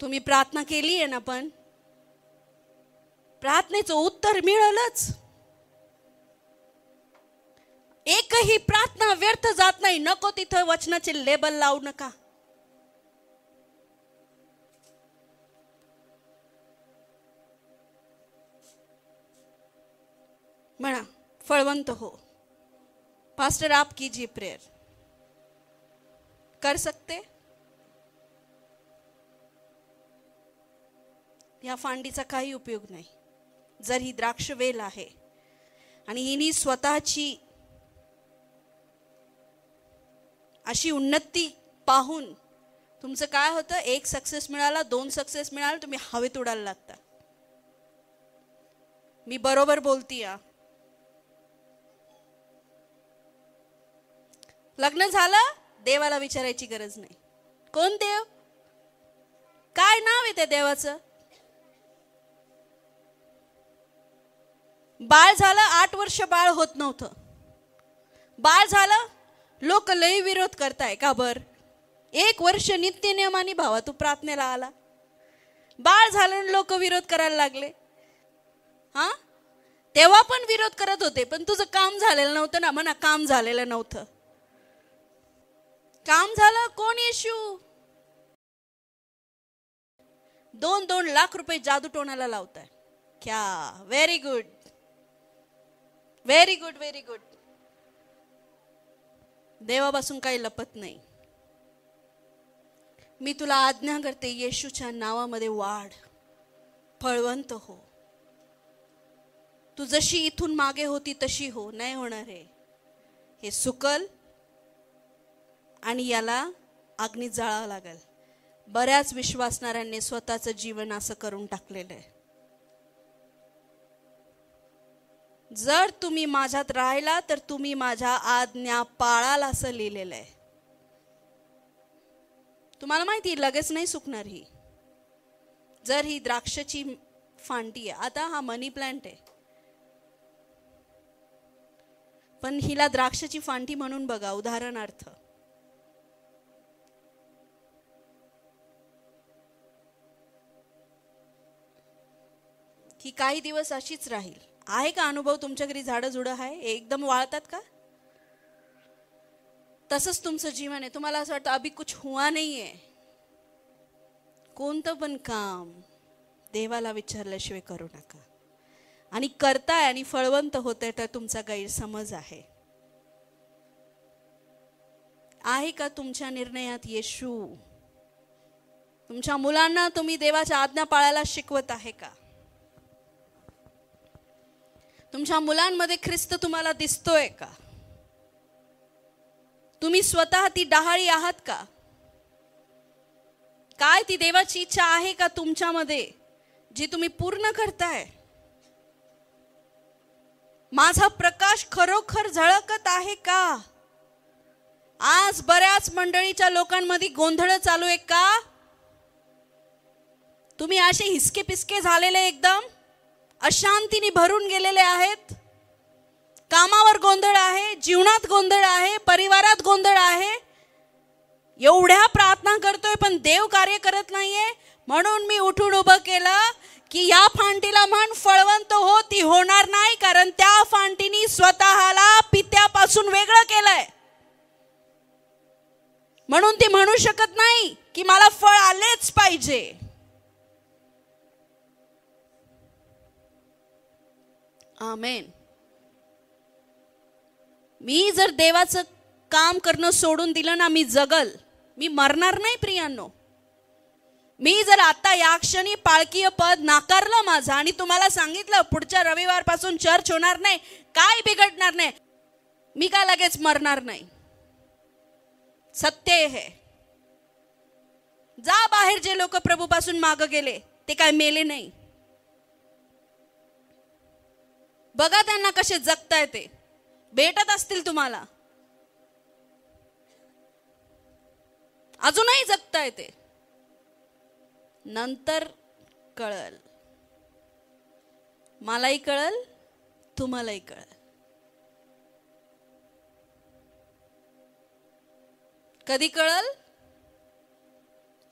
तुम्ही प्रार्थना केली आहे ना, पण प्रार्थनेचं उत्तर मिळालंच. एकही प्रार्थना व्यर्थ जात नाही. नको तिथं वचनाचे लेबल लावू नका. म्हणा फळवंत हो. पास्टर आप कीजिए प्रेयर. कर सकते? या फांडीचा काही उपयोग नाही जर ही द्राक्ष वेल आहे आणि हिनी स्वतःची अशी उन्नती पाहून तुमचं काय होतं, एक सक्सेस मिळाला, 2 सक्सेस मिळाला, तुम्ही हवेत उडायला लागता. मी बरोबर बोलतीया? लग्न झालं, देवाला विचारायची गरज नाही. कोण देव? काय नाव आहे त्या देवाचं? बाळ झालं, 8 वर्ष बाळ होत नव्हतं. बाळ झालं, लोक लई विरोध करताय. का बर? 1 वर्ष नित्य नियमाने भावा तू प्रार्थनेला आला, बाळ झालं, लोक विरोध करायला लागले. हा, तेव्हा पण विरोध करत होते, पण तुझं काम झालेलं नव्हतं ना. म्हणा काम झालेलं नव्हतं. काम झालं. कोण? येशू. 2-2 लाख रुपये जादू टोणाला लावताय. क्या? Very good, very good, very good. देवापासून काही लपत नाही. मी तुला आज्ञा करते, येशूच्या नावामध्ये वाढ, फळवंत हो. तू जशी इथून मागे होती तशी हो. नाही होणार हे सुकल आणि याला अग्नीत जाळावं लागेल. बऱ्याच विश्वासणाऱ्यांनी स्वतःचं जीवन असं करून टाकलेलं आहे. जर तुम्ही माझ्यात राहिला तर तुम्ही माझ्या आज्ञा पाळाल असं लिहिलेलं आहे. तुम्हाला माहिती लगेच नाही सुकणार ही. जर ही द्राक्षाची फांटी आहे, आता हा मनी प्लांट आहे, पण हिला द्राक्षाची फांटी म्हणून बघा उदाहरणार्थ. ही काही दिवस अशीच राहील. आहे का अनुभव? तुमच्या घरी झाडं झुडं आहे, एकदम वाळतात का? तसंच तुमचं जीवन आहे. तुम्हाला असं वाटतं अभी कुछ हुआ नाही आहे. कोणतं पण काम देवाला विचारल्याशिवाय करू नका. आणि करताय आणि फळवंत होते तर तुमचा गैरसमज आहे. आहे का तुमच्या निर्णयात येशू? तुमच्या मुलांना तुम्ही देवाच्या आज्ञा पाळायला शिकवत आहे का? तुमच्या मुलांमध्ये ख्रिस्त तुम्हाला दिसतोय का? तुम्ही स्वतः ती डहाळी आहात का? काय ती देवाची इच्छा आहे का तुमच्यामध्ये जी तुम्ही पूर्ण करताय? माझा प्रकाश खरोखर झळकत आहे का? आज बऱ्याच मंडळीच्या लोकांमध्ये गोंधळ चालू आहे का? तुम्ही असे हिसके पिसके झालेले, एकदम अशांतीने भरून गेलेले आहेत कामावर गोंधळ आहे, जीवनात गोंधळ आहे, परिवारात गोंधळ आहे. एवढ्या प्रार्थना करतोय पण देव कार्य करत नाहीये. म्हणून मी उठून उभं केलं की या फांटीला म्हण फळवंत हो, ती होणार नाही, कारण त्या फांटीनी स्वतःला पित्यापासून वेगळं केलंय. म्हणून ती म्हणू शकत नाही की मला फळ आलेच पाहिजे. आमेन. मी जर देवाचं काम करणं सोडून दिलं ना, मी जगल, मी मरणार नाही प्रियांनो. मी जर आता या क्षणी पाळकीय पद नाकारलं माझं आणि तुम्हाला सांगितलं पुढच्या रविवारपासून चर्च होणार नाही, काय बिघडणार नाही, मी काय लगेच मरणार नाही. सत्य है. जा बाहेर, जे लोक प्रभूपासून मागे गेले ते काय मेले नाही. बघा त्यांना कसे जगताय, ते भेटत असतील तुम्हाला, अजूनही जगताय ते. नंतर कळल, मलाही कळल, तुम्हालाही कळल. कधी कळल?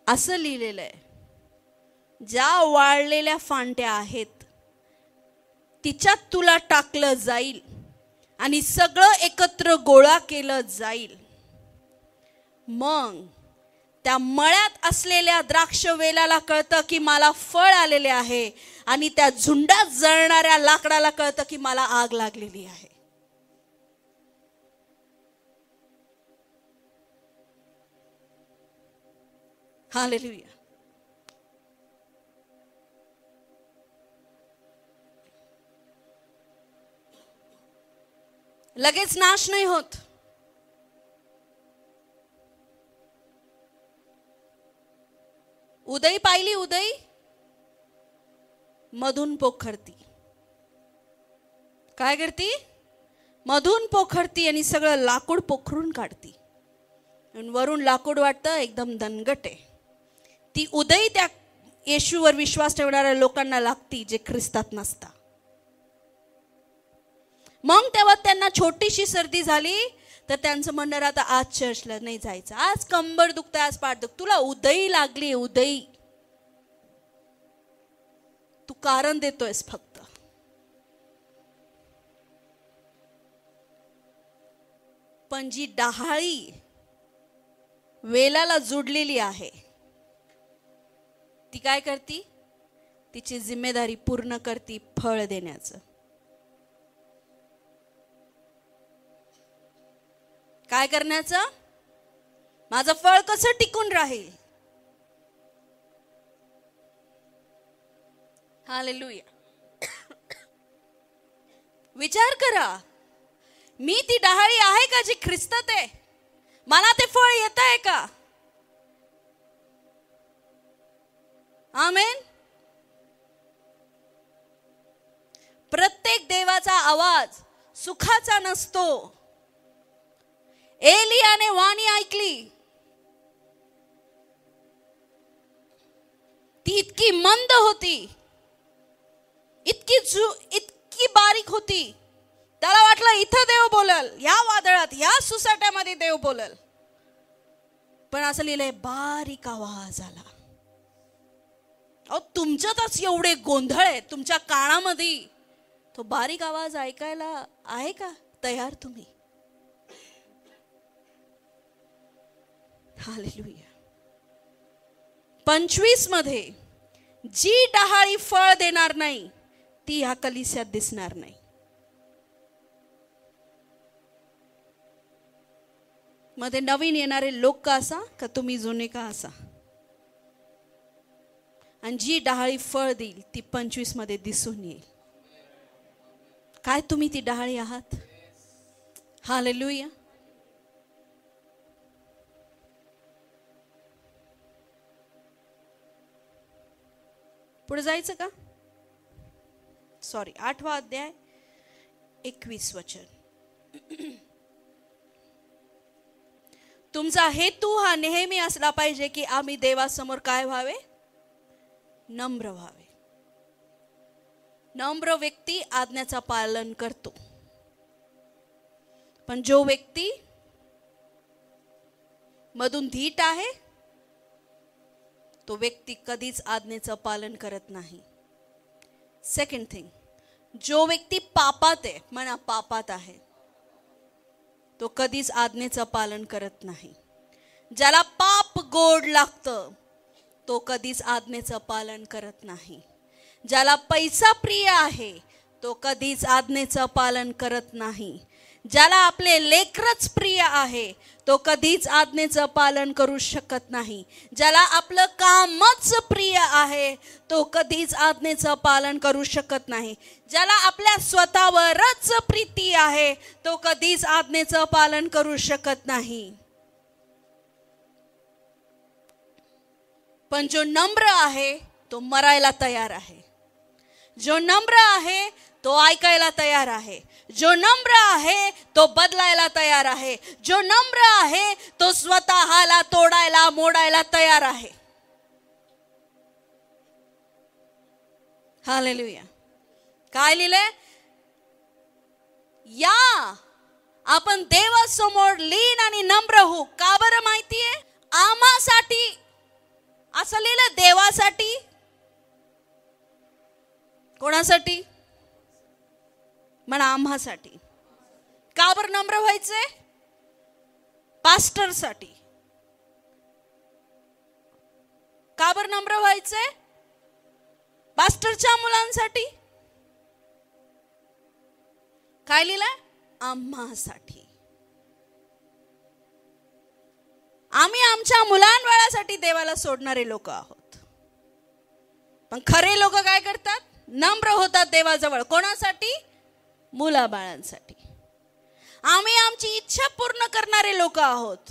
असं लिहिलेलं आहे, ज्या वाळलेल्या फांट्या आहेत तिच्यात तुला टाकलं जाईल आणि सगळं एकत्र गोळा केलं जाईल. मग त्या मळ्यात असलेल्या द्राक्ष वेलाला कळतं की मला फळ आलेले आहे, आणि त्या झुंडात जळणाऱ्या लाकडाला कळतं की मला आग लागलेली आहे. हालेलुया. लगेच नाश नाही होत. उदई पाहिली, उदई मधून पोखरती. काय करती? मधून पोखरती आणि सगळं लाकूड पोखरून काढती. आणि वरून लाकूड वाटतं एकदम दणगट आहे. ती उदई त्या येशूवर विश्वास ठेवणाऱ्या लोकांना लागती जे ख्रिस्तात नसता. मग तेव्हा त्यांना छोटीशी सर्दी झाली तर त्यांचं म्हणणं राहतं आज चर्चला नाही जायचं, आज कंबर दुखतंय, आज पाठ दुखत. तुला उदई लागली, उदई. तू कारण देतोयस फक्त. पण जी डहाळी वेलाला जोडलेली आहे ती काय करती? तिची जिम्मेदारी पूर्ण करती फळ देण्याचं. काय करण्याचं? माझं फळ कसं टिकून राहील. हालेलुया. विचार करा, मी ती डहाळी आहे का जी ख्रिस्तात आहे? मला ते फळ येत आहे का? आमेन. प्रत्येक देवाचा आवाज सुखाचा नसतो. एलियाने वाणी ऐकली, ती इतकी मंद होती, इतकी बारीक होती. त्याला वाटलं इथं देव बोलल, या वादळात, या सुसाट्यामध्ये देव बोलल. पण असं लिहिलंय बारीक आवाज आला. अहो, तुमच्यातच एवढे गोंधळ आहे तुमच्या कानामध्ये, तो बारीक आवाज ऐकायला आहे का तयार तुम्ही? हालेलुया. 25 मध्ये जी डहाळी फळ देणार नाही ती ह्या कलिस्यात दिसणार नाही. मध्ये नवीन येणारे लोक का असा, का तुम्ही जुने का असा. आणि जी डहाळी फळ देईल ती 25 मध्ये दिसून येईल. काय तुम्ही ती डहाळी आहात? हालेलुया. पुढे जायचं का? सॉरी, 8वा अध्याय 21 वचन. तुमचा हेतू हा नेहमी असला पाहिजे की आम्ही देवासमोर काय व्हावे? नम्र व्हावे. नम्र व्यक्ती आज्ञाचा पालन करतो. पण जो व्यक्ती मधून धीट आहे तो व्यक्ती कधीच आज्ञेचं पालन करत नाही. सेकंड थिंग, जो व्यक्ती पापात आहे, म्हणा पापात आहे, तो कधीच आज्ञेचं पालन करत नाही. ज्याला पाप गोड लागतं तो कधीच आज्ञेचं पालन करत नाही. ज्याला पैसा प्रिय आहे तो कधीच आज्ञेचं पालन करत नाही. ज्याला आपले लेकरच प्रिय आहे तो कधीच आज्ञेचं पालन करू शकत नाही. ज्याला आपलं कामच प्रिय आहे तो कधीच आज्ञेचं पालन करू शकत नाही. ज्याला आपल्या स्वतःवरच प्रीती आहे तो कधीच आज्ञेचं पालन करू शकत नाही. पण जो नम्र आहे तो मरायला तयार आहे. जो नम्र आहे तो ऐकायला तयार आहे. जो नम्र आहे तो बदलायला तयार आहे. जो नम्र आहे तो स्वतःला तोडायला मोडायला तयार आहे. हालेलुया. काय लिहिलंय? या आपण देवासमोर लीन आणि नम्र होऊ. का बरं माहितीये? आम्हासाठी असं लिहिलं, देवासाठी. कोणासाठी? म्हणा आम्हासाठी. का बरं नम्र व्हायचंय? पास्टरसाठी. का बरं नम्र व्हायचंय? पास्टरच्या मुलांसाठी. काय लिहिलंय? आम्हासाठी. आम्ही आमच्या मुलांबाळासाठी देवाला सोडणारे लोक आहोत. पण खरे लोक काय करतात? नम्र होतात देवाजवळ. कोणासाठी? मुलाबाळांसाठी. आम्ही आमची इच्छा पूर्ण करणारे लोक आहोत.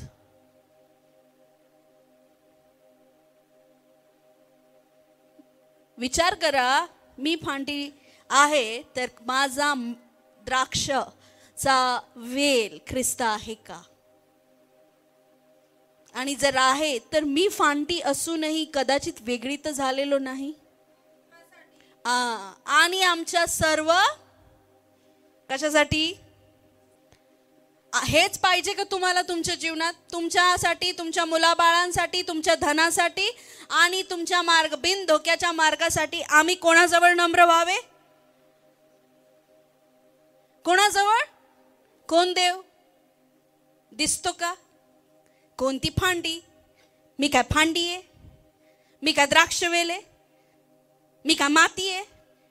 विचार करा, मी फांदी आहे तर माझा द्राक्षाचा वेल ख्रिस्त आहे का? आणि जर आहे तर मी फांदी असूनही कदाचित वेगळी तर झालेलो नाही. आणि आमच्या सर्व कशासाठी? हेच पाहिजे का तुम्हाला तुमच्या जीवनात? तुमच्यासाठी, तुमच्या मुलाबाळांसाठी, तुमच्या धनासाठी आणि तुमच्या बिन धोक्याच्या मार्गासाठी आम्ही कोणाजवळ नम्र व्हावे? कोणाजवळ? कोण देव दिसतो का? कोणती फांदी? मी काय फांदी आहे? मी काय द्राक्षवेल आहे? मी काय माती आहे?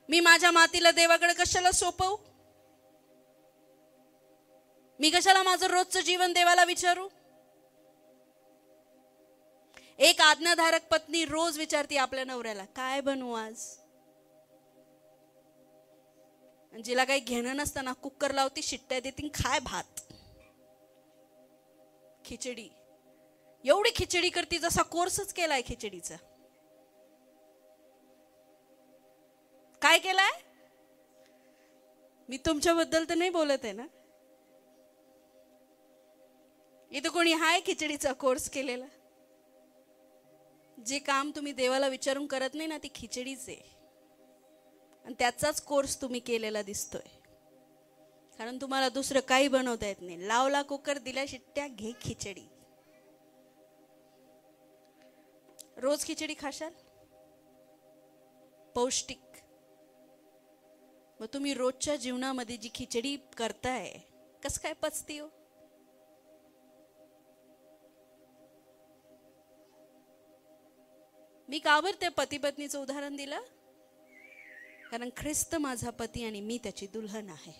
मी माझ्या मातीला देवाकडे कशाला सोपवू? मी कशाला माझं रोजचं जीवन देवाला विचारू? एक आज्ञाधारक पत्नी रोज विचारते आपल्या नवऱ्याला, काय बनवू आज? जिला काही घेणं नसताना कुकर लावती, शिट्ट्या देती, खाय भात, खिचडी. एवढी खिचडी करती जसा कोर्सच केलाय खिचडीचा. काय केलाय? मी तुमच्याबद्दल तर नाही बोलत आहे ना. इथं कोणी हाय खिचडीचा कोर्स केलेला? जे काम तुम्ही देवाला विचारून करत नाही ना, ती खिचडीच आहे. आणि त्याचाच कोर्स तुम्ही केलेला दिसतोय. कारण तुम्हाला दुसरं काही बनवता येत नाही. लावला कुकर, दिल्या शिट्ट्या, घे खिचडी. रोज खिचडी खाशाल? पौष्टिक. मग तुम्ही रोजच्या जीवनामध्ये जी खिचडी करताय, कसं काय पचती हो? मी का बरं त्या पती पत्नीचं उदाहरण दिलं? कारण ख्रिस्त माझा पती आणि मी त्याची दुल्हन आहे.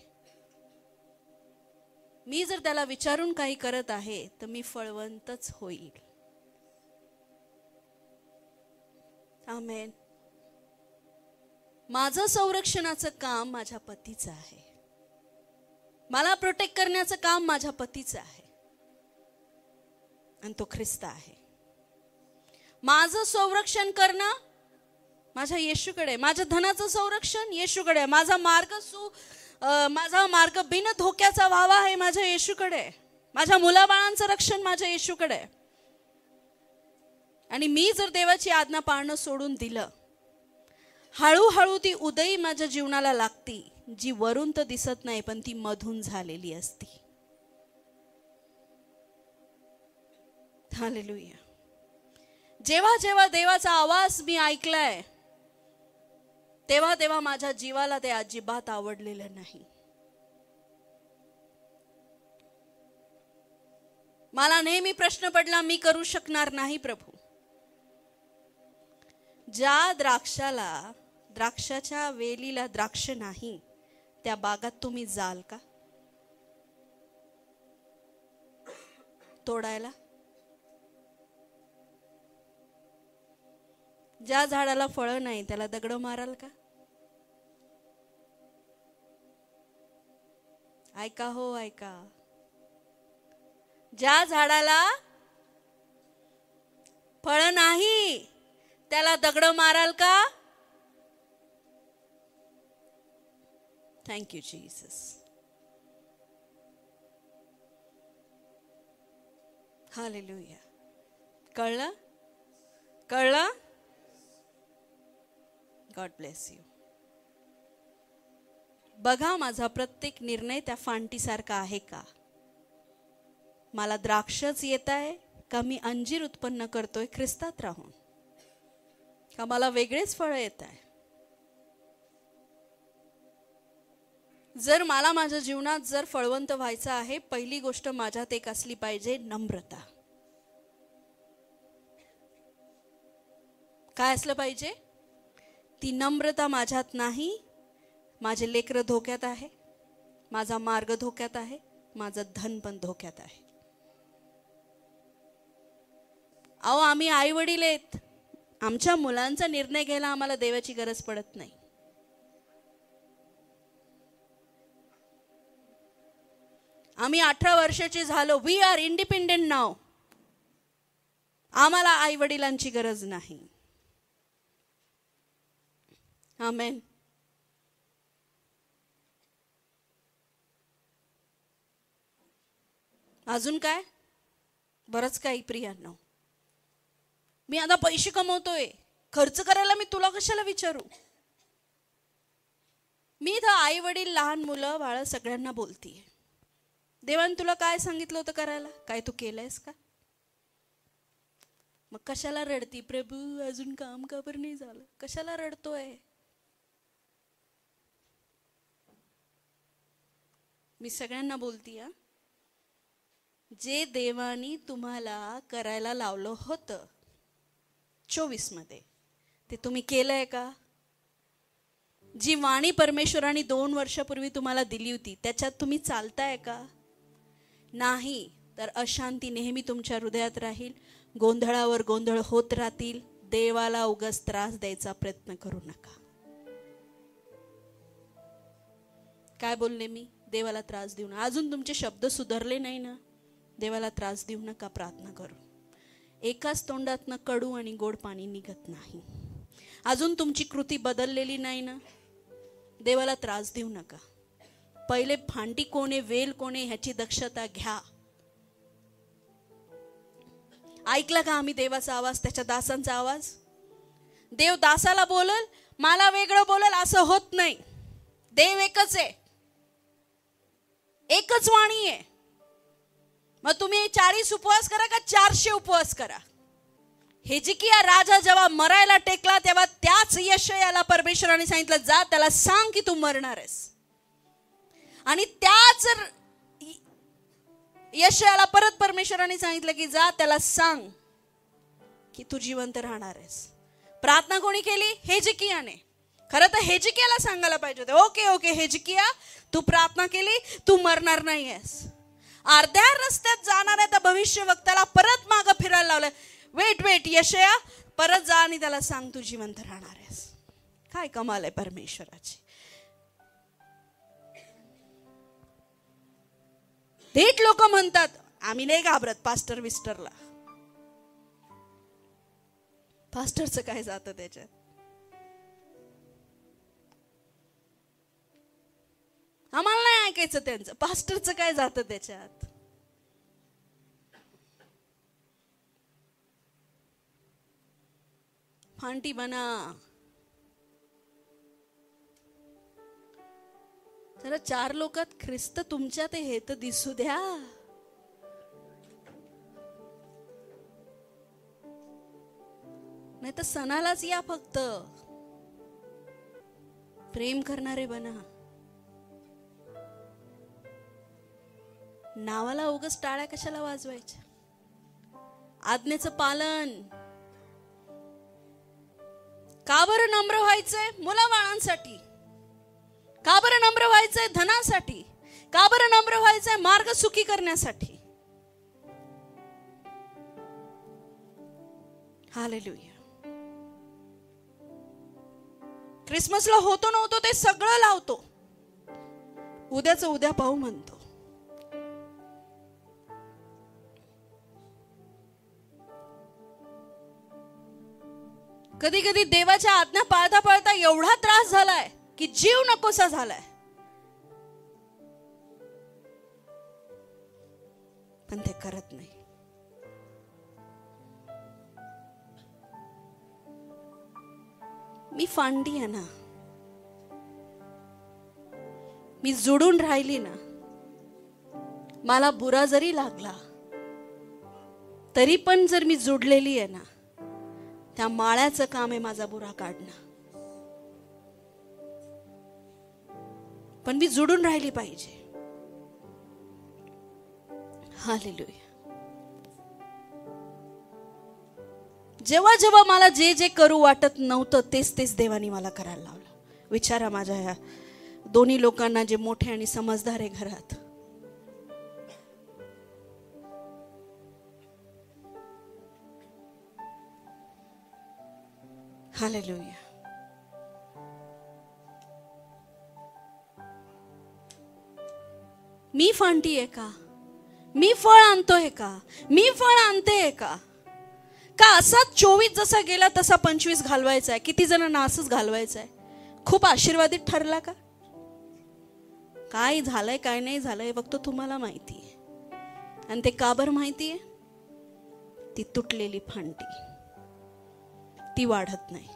मी जर त्याला विचारून काही करत आहे तर मी फळवंतच होईल. आमेन. माझं संरक्षणाचं काम माझ्या पतीचं आहे. मला प्रोटेक्ट करण्याचं काम माझ्या पतीचं आहे आणि तो ख्रिस्त आहे. माझं संरक्षण करणं माझ्या येशूकडे. माझ्या धनाचं संरक्षण येशूकडे. माझा मार्ग बिन धोक्याचा व्हावा आहे माझ्या येशूकडे. माझ्या मुलाबाळांचं रक्षण माझ्या येशूकडे. आणि मी जर देवाची आज्ञा पाळणं सोडून दिलं, हळूहळू ती उदयी माझ्या जीवनाला लागती, जी वरून तर दिसत नाही पण ती मधून झालेली असती. हालेलुया. जेव्हा जेव्हा देवाचा आवाज मी ऐकलाय तेव्हा तेव्हा माझ्या जीवाला ते अजिबात आवडलेलं नाही. मला नेहमी प्रश्न पडला, मी करू शकणार नाही प्रभू. ज्या द्राक्षाच्या वेलीला द्राक्ष नाही त्या बागात तुम्ही जाल का तोडायला? ज्या झाडाला फळं नाही त्याला दगड माराल का? ऐका हो ऐका. ज्या झाडाला फळं नाही त्याला दगड माराल का? Thank you Jesus. हालेलुया. कळलं? कळलं? God bless you. बघा माझा प्रत्येक निर्णय त्या फांटीसारखा आहे का? मला द्राक्षच येत आहे का मी अंजीर उत्पन्न करतोय ख्रिस्तात राहून, का मला वेगळेच फळ येत आहे? जर मला माझ्या जीवनात जर फळवंत व्हायचं आहे, पहिली गोष्ट माझ्यात एक असली पाहिजे, नम्रता. काय असलं पाहिजे? ती नम्रता माझ्यात नाही. माझे लेकरं धोक्यात आहे, माझा मार्ग धोक्यात आहे, माझं धन पण धोक्यात आहे. अहो आम्ही आई वडील आहेत, आमच्या मुलांचा निर्णय घ्यायला आम्हाला देवाची गरज पडत नाही. आम्ही 18 वर्षाचे झालो, वी आर इंडिपेंडेंट नाव. आम्हाला आई वडिलांची गरज नाही. आमेन. अजून काय? बरंच काही प्रियांनो. मी आता पैसे कमवतोय, खर्च करायला मी तुला कशाला विचारू? मी इथं आई वडील लहान मुलं बाळ सगळ्यांना बोलतीये. देवाने तुला काय सांगितलं होतं करायला? काय तू केलंयस का? मग कशाला रडती? प्रभू अजून काम का बरं नाही झालं? कशाला रडतोय? मी सगळ्यांना बोलतीये, जे देवानी तुम्हाला करायला लावलं होतं 24 मध्ये ते तुम्ही केलंय का? जी वाणी परमेश्वराने 2 वर्षापूर्वी तुम्हाला दिली होती त्याच्यात तुम्ही चालताय का? नाही तर अशांती नेहमी तुमच्या हृदयात राहील, गोंधळावर गोंधळ होत राहतील. देवाला उगाच त्रास द्यायचा प्रयत्न करू नका. काय बोलले मी? देवाला त्रास देऊ नका. अजून तुमचे शब्द सुधारले नाही ना, देवाला त्रास देऊ नका. प्रार्थना करू. एकाच तोंडातनं कडू आणि गोड पाणी निघत नाही. अजून तुमची कृती बदललेली नाही ना, देवाला त्रास देऊ नका. पहिले फांटी कोणे वेल कोणे ह्याची दक्षता घ्या. ऐकला का आम्ही देवाचा आवाज, त्याच्या दासांचा आवाज? देव दासाला बोलल, मला वेगळं बोलल असं होत नाही. देव एकच आहे, एकच वाणी आहे. मग तुम्ही 40 उपवास करा का 400 उपवास करा. हिजकिया राजा जेव्हा मरायला टेकला तेव्हा त्याच यशायाला परमेश्वराने सांगितलं, जा त्याला सांग की तू मरणार आहेस. आणि त्याच यशायाला परत परमेश्वराने सांगितलं की जा त्याला सांग की तू जिवंत राहणार आहेस. प्रार्थना कोणी केली? हिजकियाने. खरं तर हिजकियाला सांगायला पाहिजे होते, ओके ओके हिजकिया तू प्रार्थना केली, तू मरणार नाही आहेस. अर्ध्या रस्त्यात जाणाऱ्या त्या भविष्य वक्त्याला परत मागं फिरायला लावलं. वेट वेट यशया, परत जा आणि त्याला सांग तू जिवंत राहणार आहेस. काय कमाल आहे परमेश्वराची. थेट लोक म्हणतात आम्ही नाही घाबरत पास्टर विस्टरला. पास्टरचं काय जातं त्याच्यात? आम्हाला नाही ऐकायचं त्यांचं. पास्टरचं काय जातं त्याच्यात? फांटी बना. जरा 4 लोकात ख्रिस्त तुमच्यात हे तर दिसू द्या. नाही तर सणालाच या, फक्त प्रेम करणारे बना. नावाला उगाच टाळ्या कशाला वाजवायच्या. आज्ञेचं पालन. का बरं नम्र व्हायचंय? मुलाबाळांसाठी. का बरं नम्र व्हायचंय? धनासाठी. का बरं नम्र व्हायचंय? मार्ग सुखी करण्यासाठी. हालेलुया. क्रिसमसला होतो नव्हतो ते सगळं लावतो. उद्याच उद्या पाहू म्हणतो. कधी कधी देवाच्या आज्ञा पाळता पाळता एवढा त्रास झालाय की जीव नकोसा झालाय. पण ते करत नाही. मी फांडी आहे ना, मी जुडून राहिली ना, मला बुरा जरी लागला तरी पण जर मी जुडलेली आहे ना, त्या माळ्याचं काम आहे माझा बुरा काढणं. पण मी जुडून राहिली पाहिजे. हालेलुया. जेव्हा जेव्हा मला जे जे करू वाटत नव्हतं तेच तेच देवानी मला करायला लावलं. विचारा माझ्या ह्या दोन्ही लोकांना जे मोठे आणि समजदार आहे घरात. हालेलुया. मी फांटी आहे का? मी फळ आणतोय का? मी फळ आणते का? का असाच 24 जसा गेला तसा 25 घालवायचा आहे? किती जणांना असंच घालवायचं आहे? खूप आशीर्वादित ठरला का? काय झालंय काय नाही झालंय फक्त तुम्हाला माहिती आहे. आणि ते का बरं माहिती आहे? ती तुटलेली फांटी, ती वाढत नाही.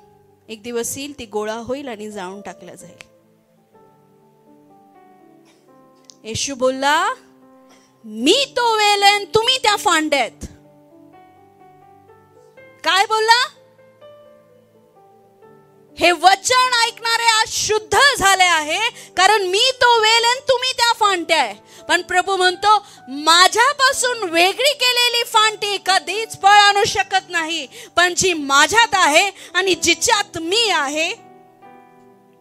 एक दिवस येईल ती गोळा होईल आणि जाळून टाकल्या जाईल. येशू बोलला, मी तो वेल आहे, तुम्ही त्या फांद्यात. काय बोलला? हे वचन ऐकणारे आज शुद्ध झाले आहे, कारण मी तो वेल आहे, तुम्ही त्या फांद्या आहे. पण प्रभू म्हणतो, माझ्यापासून वेगळी केलेली फांटी कधीच फळ आणू शकत नाही. पण जी माझ्यात आहे आणि जिच्यात मी आहे,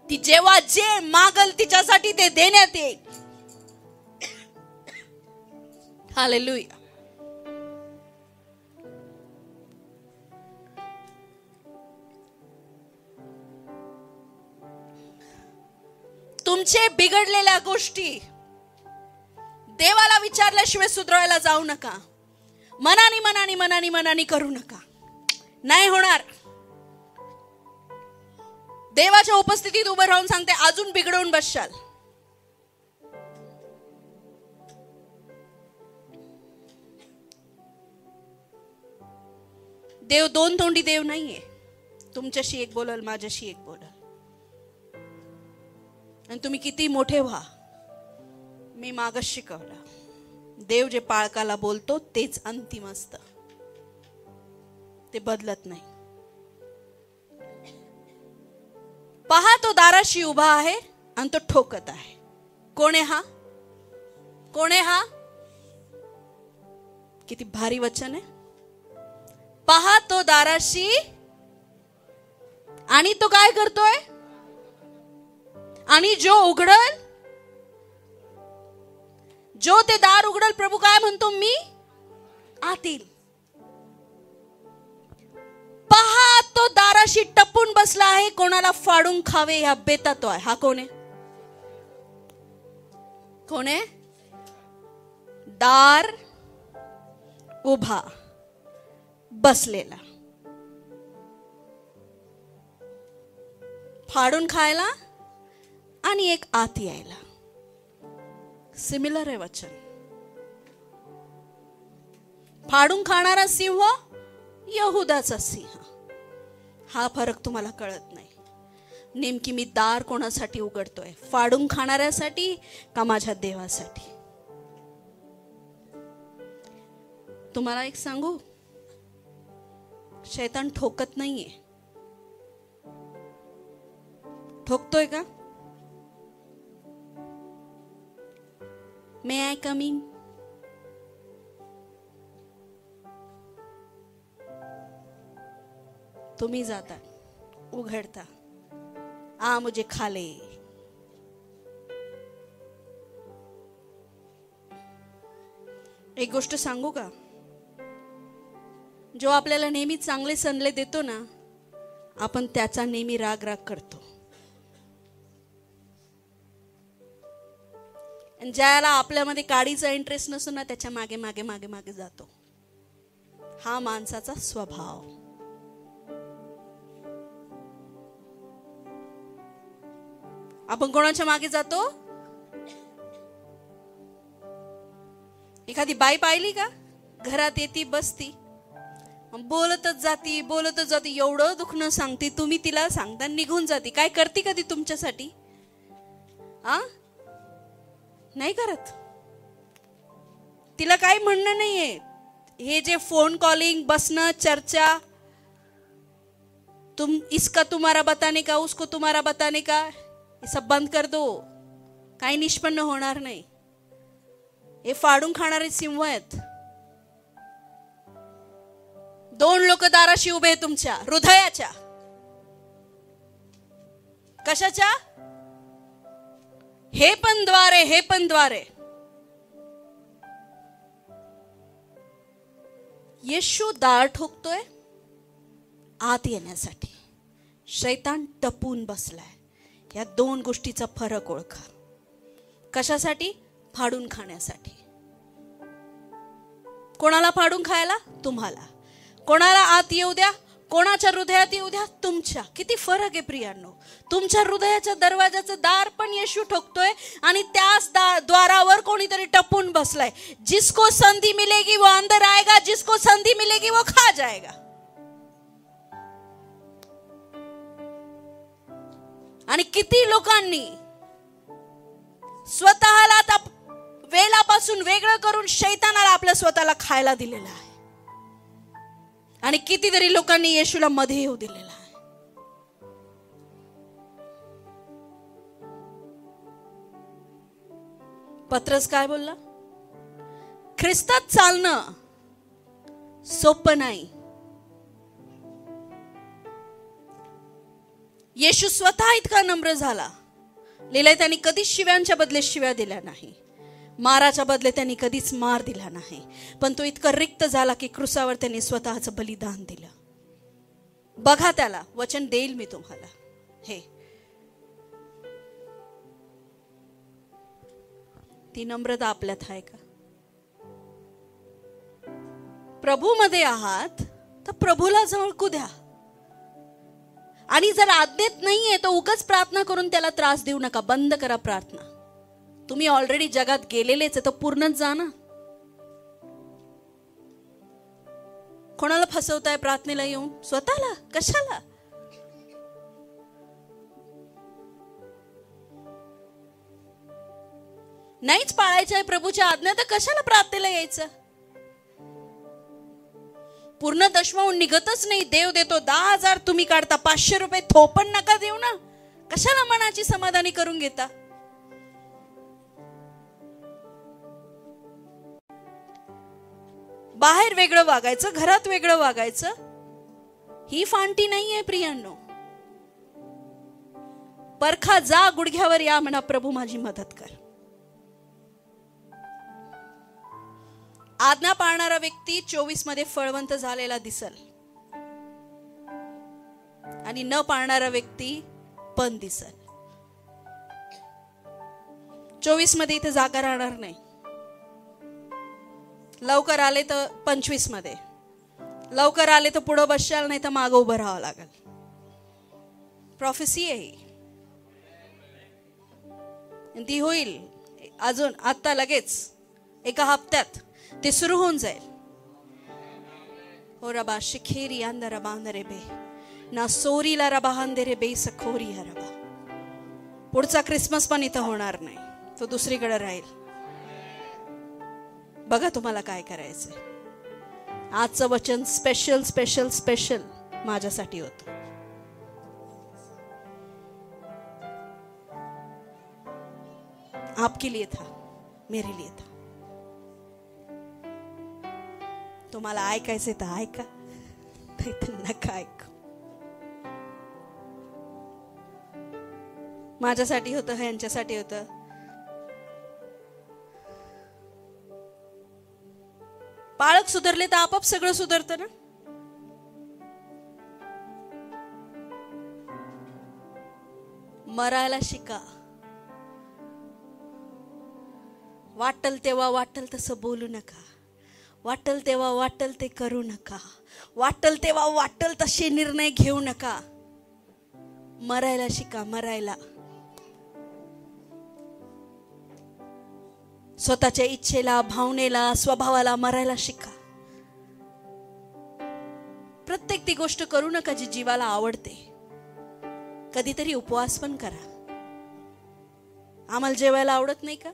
ती जेव्हा जे मागल तिच्यासाठी ते देण्यात येईल. हालेलुया. तुमचे बिघडलेल्या गोष्टी देवाला विचारल्याशिवाय सुधारायला जाऊ नका. मनानी मनानी मनानी मनानी करू नका. नाही होणार. देवाच्या उपस्थितीत उभं राहून सांगते, अजून बिघडवून बसशाल. देव दोन तोंडी देव नाहीये. तुमच्याशी एक बोलल, माझ्याशी एक बोलल. आणि तुम्ही किती मोठे व्हा, मी मागच शिकवलं, देव जे पाळकाला बोलतो तेच अंतिम असतं. ते बदलत नाही. पहा, तो दाराशी उभा आहे आणि तो ठोकत आहे. कोण आहे हा? कोण आहे हा? किती भारी वचन आहे. पहा, तो दाराशी, आणि तो काय करतोय? आणि जो उघडल, जो ते दार उघडल, प्रभू काय म्हणतो? मी आत येईल. पहा, तो दाराशी टपून बसला आहे, कोणाला फाडून खावे या बेतात तो आहे. हा कोण आहे? कोण आहे? दार उभा बसलेला, फाडून खायला आणि एक आत यायला. सिमिलर आहे वचन. फाडून खाणारा सिंह, यहुदाचा सिंह. हा फरक तुम्हाला कळत नाही. नेमकी मी दार कोणासाठी उघडतोय? फाडून खाणाऱ्यासाठी का माझ्या देवासाठी? तुम्हाला एक सांगू, शैतान ठोकत नाहीये. ठोकतोय का? मे आय कमिंग? तुम्ही जाता, उघडता, आ मुझे खा ले. एक गोष्ट सांगू का? जो आपल्याला नेहमी चांगले सल्ले देतो ना, आपण त्याचा नेहमी राग राग करतो. आणि ज्याला आपल्यामध्ये काडीचा इंटरेस्ट नसतो ना, त्याच्या मागे मागे मागे मागे जातो. हा माणसाचा स्वभाव. आपण कोणाच्या मागे जातो? एखादी बाई पाहिली का? घरात येती, बसती, बोलतच जाती, एवढं दुखणं सांगते, तुम्ही तिला सांगता निघून जाती. काय करते कधी तुमच्यासाठी? नाही करत. तिला काय म्हणणं नाहीये. हे जे फोन कॉलिंग, बसणं, चर्चा, तुम इसका तुम्हारा बताने का, उसको तुम्हारा बताने का, हे सब बंद कर दो. काही निष्पन्न होणार नाही. हे फाडून खाणारे सिंह आहेत. दोन लोक दाराशी उभे आहेत तुमच्या हृदयाच्या. कशाच्या? हे पण द्वारे, हे पण द्वारे. येशू दार ठोकतोय आत येण्यासाठी. शैतान टपून बसलाय. या दोन गोष्टीचा फरक ओळखा. कशासाठी? फाडून खाण्यासाठी. कोणाला फाडून खायला? तुम्हाला. कोणाला आत येऊ द्या? कोणाच्या हृदयात येऊ द्या? तुमच्या. किती फरक आहे प्रियांनो. तुमच्या हृदयाच्या दरवाजाचं दार पण येशू ठोकतोय आणि त्याच द्वारावर कोणीतरी टपून बसलाय. जिसको संधि मिलेगी वो अंदर आएगा, जिसको संधि मिलेगी वो खा जाएगा. आणि किती लोकांनी स्वतःला वेलापासून वेगळं करून शैतानाला आपल्या स्वतःला खायला दिलेलं आहे. आणि कितीतरी लोकांनी येशूला मध्ये येऊ दिलेला आहे. पत्रस काय बोलला? ख्रिस्तात चालणं सोपं नाही. येशू स्वतः इतका नम्र झाला. लिहिलंय त्यांनी कधीच शिव्यांच्या बदले शिव्या दिल्या नाही, माराच्या बदले त्यांनी कधीच मार दिला नाही. पण तो इतका रिक्त झाला की क्रुसावर त्यांनी स्वतःचं बलिदान दिलं. बघा त्याला. वचन देईल मी तुम्हाला. हे ती नम्रता आपल्यात आहे का? प्रभू मध्ये आहात तर प्रभूला जवळ द्या. आणि जर आज्ञेत नाहीये तर उगाच प्रार्थना करून त्याला त्रास देऊ नका. बंद करा प्रार्थना. तुम्ही ऑलरेडी जगात गेलेलेच आहे तर पूर्णच जा ना. कोणाला फसवताय प्रार्थनेला येऊन? स्वतःला. कशाला? नाहीच पाळायचं आहे प्रभूच्या आज्ञा तर कशाला प्रार्थनेला यायचं? पूर्ण दशमाहून निघतच नाही. देव देतो 10,000, तुम्ही काढता 500 रुपये. थोपण नका देऊ ना. कशाला मनाची समाधानी करून घेता? बाहेर वेगळं वागायचं, घरात वेगळं वागायचं, ही फांटी नाहीये प्रियांनो. परखा जा, गुडघ्यावर या, म्हणा प्रभू माझी मदत कर. आज्ञा पाळणारा व्यक्ती 24 मध्ये फळवंत झालेला दिसल आणि न पाळणारा व्यक्ती पण दिसल. 24 मध्ये इथे जागा राहणार नाही. लवकर आले तर 25 मध्ये, लवकर आले तर पुढे बसशाल, नाही तर मागं उभं राहावं लागेल. प्रॉफेसी आहे ती होईल. अजून आता लगेच एका हप्त्यात ते सुरू होऊन जाईल. हो रबा शिखेरी अंदर बांधरे बे ना सोरीला रबा अंधेरे बे सखोरी रबा. पुढचा क्रिसमस पण इथं होणार नाही, तो दुसरीकडे राहील. बघा तुम्हाला काय करायचंय. आजचं वचन स्पेशल स्पेशल स्पेशल माझ्यासाठी होतं. आपके लिए था, मेरे लिए था. तुम्हाला ऐकायचे तर ऐका, नाही तर नका ऐका. माझ्यासाठी होतं, ह्यांच्यासाठी होतं. पालक सुधारले तर आपोआप सगळं सुधारतं ना. मरायला शिका. वाटल तेव्हा वाटल तसं बोलू नका. वाटल तेव्हा वाटल ते करू नका. वाटल तेव्हा वाटल तसे निर्णय घेऊ नका. मरायला शिका, मरायला. स्वतःच्या इच्छेला, भावनेला, स्वभावाला मरायला शिका. प्रत्येक ती गोष्ट करू नका जी जीवाला आवडते. कधीतरी उपवास पण करा. आम्हाला जेवायला आवडत नाही का?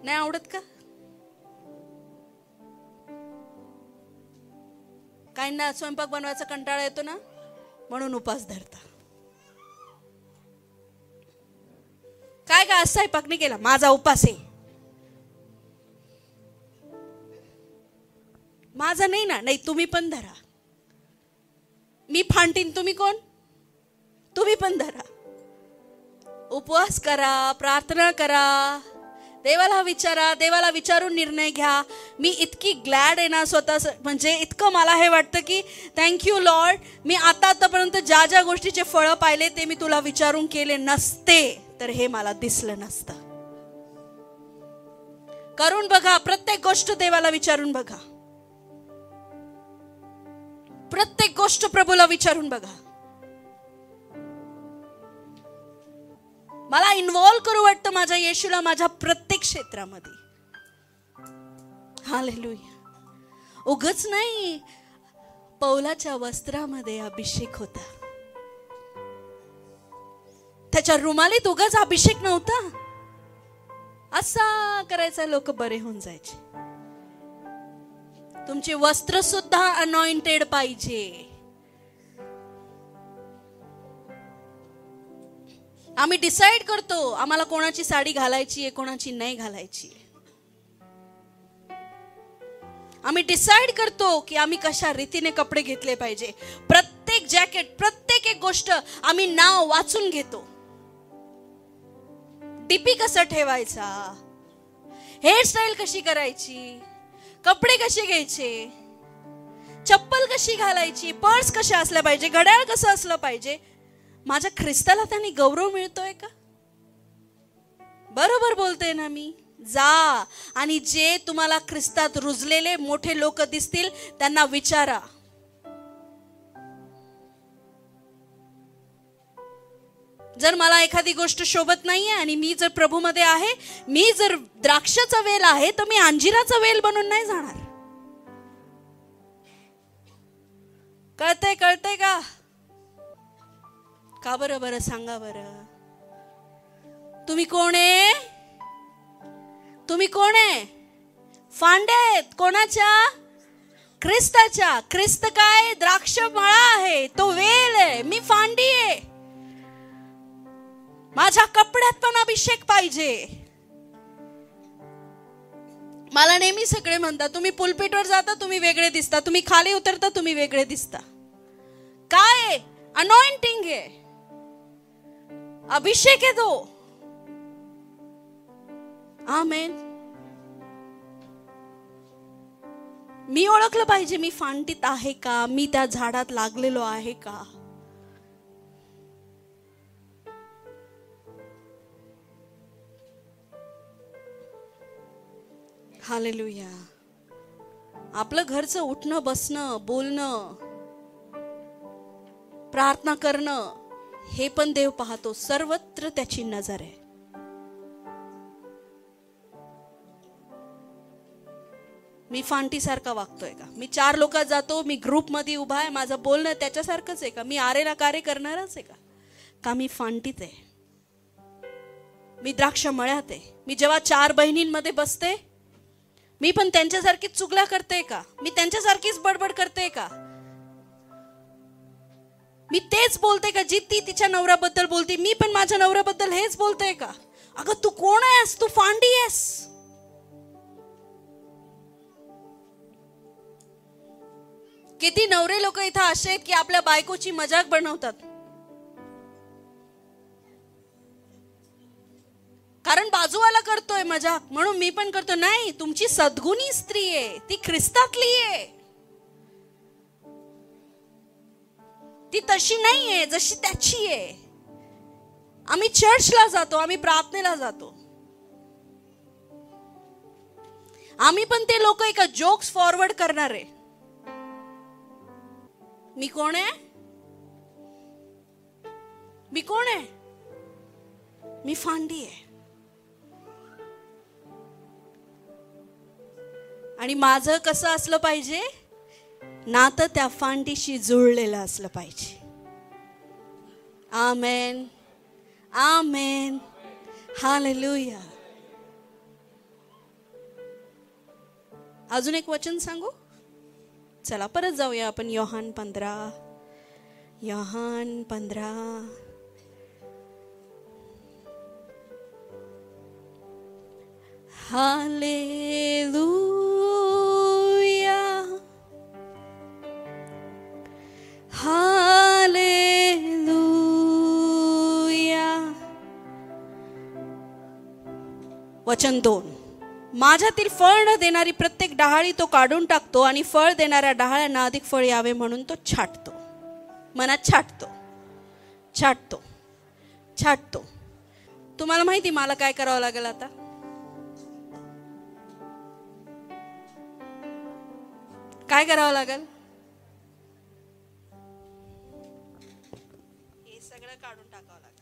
नाही आवडत का? काहींना स्वयंपाक बनवायचा कंटाळा येतो ना, म्हणून उपवास धरता. काय आज स्वयंपाक नाही केला, माझा उपवास आहे. माझा नाही ना. नाही, तुम्ही पण धरा. मी फांटीन, तुम्ही कोण? तुम्ही पण धरा. उपवास करा, प्रार्थना करा, देवाला विचारा, देवाला विचारून निर्णय घ्या. मी इतकी ग्लॅड आहे ना स्वतः, म्हणजे इतकं मला हे वाटतं की थँक्यू लॉर्ड, मी आतापर्यंत ज्या ज्या गोष्टीचे फळं पाहिले ते मी तुला विचारून केले नसते तर हे मला दिसलं नसतं. करून बघा, प्रत्येक गोष्ट देवाला विचारून बघा. प्रत्येक गोष्ट प्रभूला विचारून बघा. मला इन्व्हॉल्व करू वाटतं माझ्या येशूला माझ्या प्रत्येक क्षेत्रामध्ये. हालेलुया. उगच नाही, पौलाच्या वस्त्रामध्ये अभिषेक होता. त्याच्या रुमालीत उगाच अभिषेक नव्हता. असा करायचा, लोक बरे होऊन जायचे. तुमचे वस्त्र सुद्धा अनॉइंटेड पाहिजे. आम्ही डिसाइड करतो आम्हाला कोणाची साडी घालायची आहे, कोणाची नाही घालायची. आम्ही डिसाइड करतो की आम्ही कशा रीतीने कपडे घेतले पाहिजे. प्रत्येक जॅकेट, प्रत्येक एक गोष्ट आम्ही नाव वाचून घेतो. डीपी कसा ठेवायचा, हेअरस्टाईल कशी करायची, कपडे कसे घ्यायचे, चप्पल कशी घालायची, पर्स कशा असल्या पाहिजे, घड्याळ कसं असलं पाहिजे. माझ्या ख्रिस्ताला त्यांनी गौरव मिळतोय का? बरोबर बोलते ना मी. जा आणि जे तुम्हाला ख्रिस्तात रुजलेले मोठे लोक दिसतील त्यांना विचारा, जर मला एखादी गोष्ट शोभत नाहीये आणि मी जर प्रभूमध्ये आहे, मी जर द्राक्षाचा वेल आहे तर मी अंजिराचा वेल बनून नाही जाणार. कळतंय? कळतंय का? का बरं? बरं सांगा बरं. तुम्ही कोण आहे? तुम्ही कोण आहे? फांडेत कोणाच्या? ख्रिस्ताच्या. ख्रिस्त काय? द्राक्ष मळा आहे, तो वेल आहे, मी फांडी आहे. माझ्या कपड्यात पण अभिषेक पाहिजे. मला नेहमी सगळे म्हणतात तुम्ही पुलपीटवर जाता तुम्ही वेगळे दिसता, तुम्ही खाली उतरता तुम्ही वेगळे दिसता. काय? अनॉइंटिंग आहे, अभिषेक आहे तो. आमेन. मी ओळखलं पाहिजे मी फांटीत आहे का, मी त्या झाडात लागलेलो आहे का. हालेलुया. आपलं घरचं उठणं, बसणं, बोलणं, प्रार्थना करणं हे पण देव पाहतो. सर्वत्र त्याची नजर आहे. मी फांटीसारखा वागतोय का? मी 4 लोकात जातो, मी ग्रुप मध्ये उभा आहे, माझं बोलणं त्याच्यासारखंच आहे का? मी आरेला कार्य करणारच आहे का? का मी फांटीत आहे? मी द्राक्ष मळ्यात आहे. मी जेव्हा 4 बहिणींमध्ये बसते मी पण त्यांच्यासारखीच चुगल्या करते का? मी त्यांच्यासारखीच बडबड करते का? मी तेच बोलते का जी ती तिच्या नवऱ्याबद्दल बोलते? मी पण माझ्या नवऱ्याबद्दल हेच बोलते का? अगं तू कोण आहेस? तू फांडी आहेस. किती नवरे लोक इथं असे आहेत की आपल्या बायकोची मजाक बनवतात, कारण बाजूवाला करतोय मजाक म्हणून मी पण करतो. नाही, तुमची सद्गुणी स्त्री आहे, ती ख्रिस्तातली आहे. ती तशी नाहीये जशी त्याची आहे. आम्ही चर्चला जातो, आम्ही प्रार्थनेला जातो. आम्ही पण ते लोक एका जोक्स फॉरवर्ड करणारे. मी कोण आहे? मी कोण आहे? मी फांडी आहे. आणि माझं कसं असलं पाहिजे? नातं त्या फांडीशी जुळलेलं असलं पाहिजे. आमेन, आमेन, हालेलुया. अजून एक वचन सांगू? चला परत जाऊया आपण योहान 15. Hallelujah, hallelujah. वचन 2. माझ्यातील फळ न देणारी प्रत्येक डहाळी तो काढून टाकतो आणि फळ देणाऱ्या डहाळ्यांना अधिक फळ यावे म्हणून तो छाटतो. मनात छाटतो. तुम्हाला माहिती मला काय करावं लागेल आता? काय करावं लागेल? हे सगळं काढून टाकावं लागेल.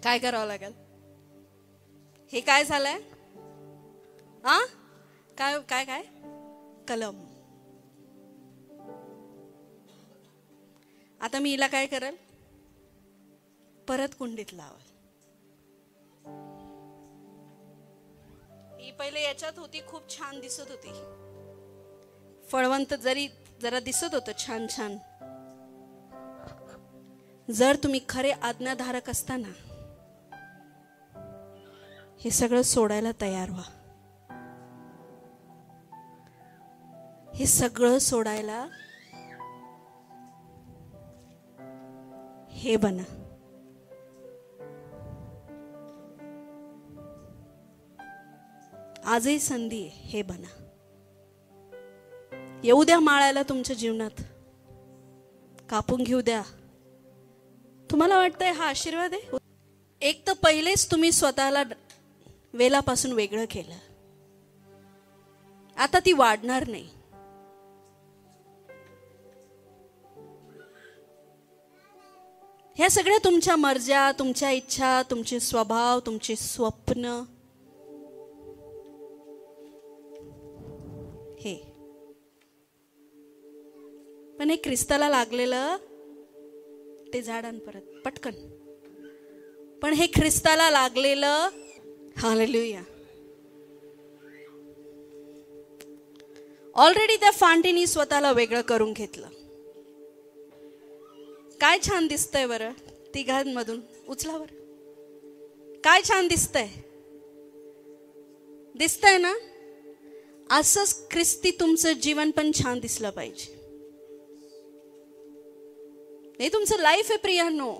काय करावं लागेल? हे काय झालंय? काय काय काय? कलम. आता मी हिला काय करेल? परत कुंडीत लावल. ही पहिले याच्यात होती, खूप छान दिसत होती, फळवंत जरा दिसत होतं छान छान. जर तुम्ही खरे आज्ञाधारक असताना हे सगळं सोडायला तयार व्हा. हे सगळं सोडायला हे बना. आजही संधी आहे, हे बना. येऊ द्या माळायला तुमच्या जीवनात, कापून घेऊ द्या. तुम्हाला वाटतंय हा आशीर्वाद आहे? एक तर पहिलेच तुम्ही स्वतःला वेलापासून वेगळं केलं, आता ती वाढणार नाही. ह्या सगळ्या तुमच्या मर्ज्या, तुमच्या इच्छा, तुमचे स्वभाव, तुमचे स्वप्न, हे पण हे ख्रिस्ताला लागलेलं ते झाड आण परत पटकन. पण हे ख्रिस्ताला लागलेलं, हालेलुया, ऑलरेडी त्या फांडीनी स्वतःला वेगळं करून घेतलं. काय छान दिसतंय बरं तिघांमधून, उचला बरं. काय छान दिसतंय ना? असंच ख्रिस्ती तुमचं जीवन पण छान दिसलं पाहिजे. हे तुमचं लाईफ आहे प्रियांनो.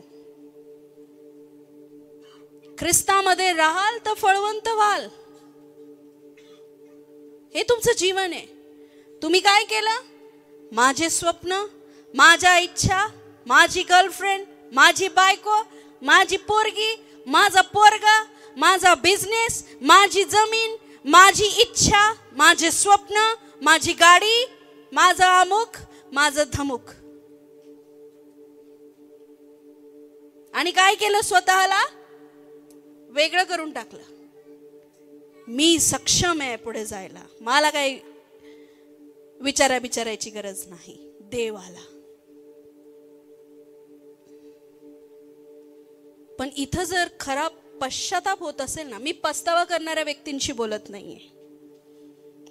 ख्रिस्तामध्ये राहाल तर फळवंत व्हाल. हे तुमचं जीवन आहे. तुम्ही काय केलं? माझे स्वप्न, माझ्या इच्छा, माझी गर्लफ्रेंड, माझी बायको, माझी पोरगी, माझा पोरगा, माझा बिझनेस, माझी जमीन, माझी इच्छा, माझे स्वप्न, माझी गाडी, माझं अमुक, माझं धमुक. आणि काय केलं? स्वतःला वेगळं करून टाकलं. मी सक्षम आहे पुढे जायला, मला काही विचारायची गरज नाही. देव आला. पण इथं जर खरा पश्चाताप होत असेल ना, मी पस्तावा करणाऱ्या व्यक्तींशी बोलत नाहीये.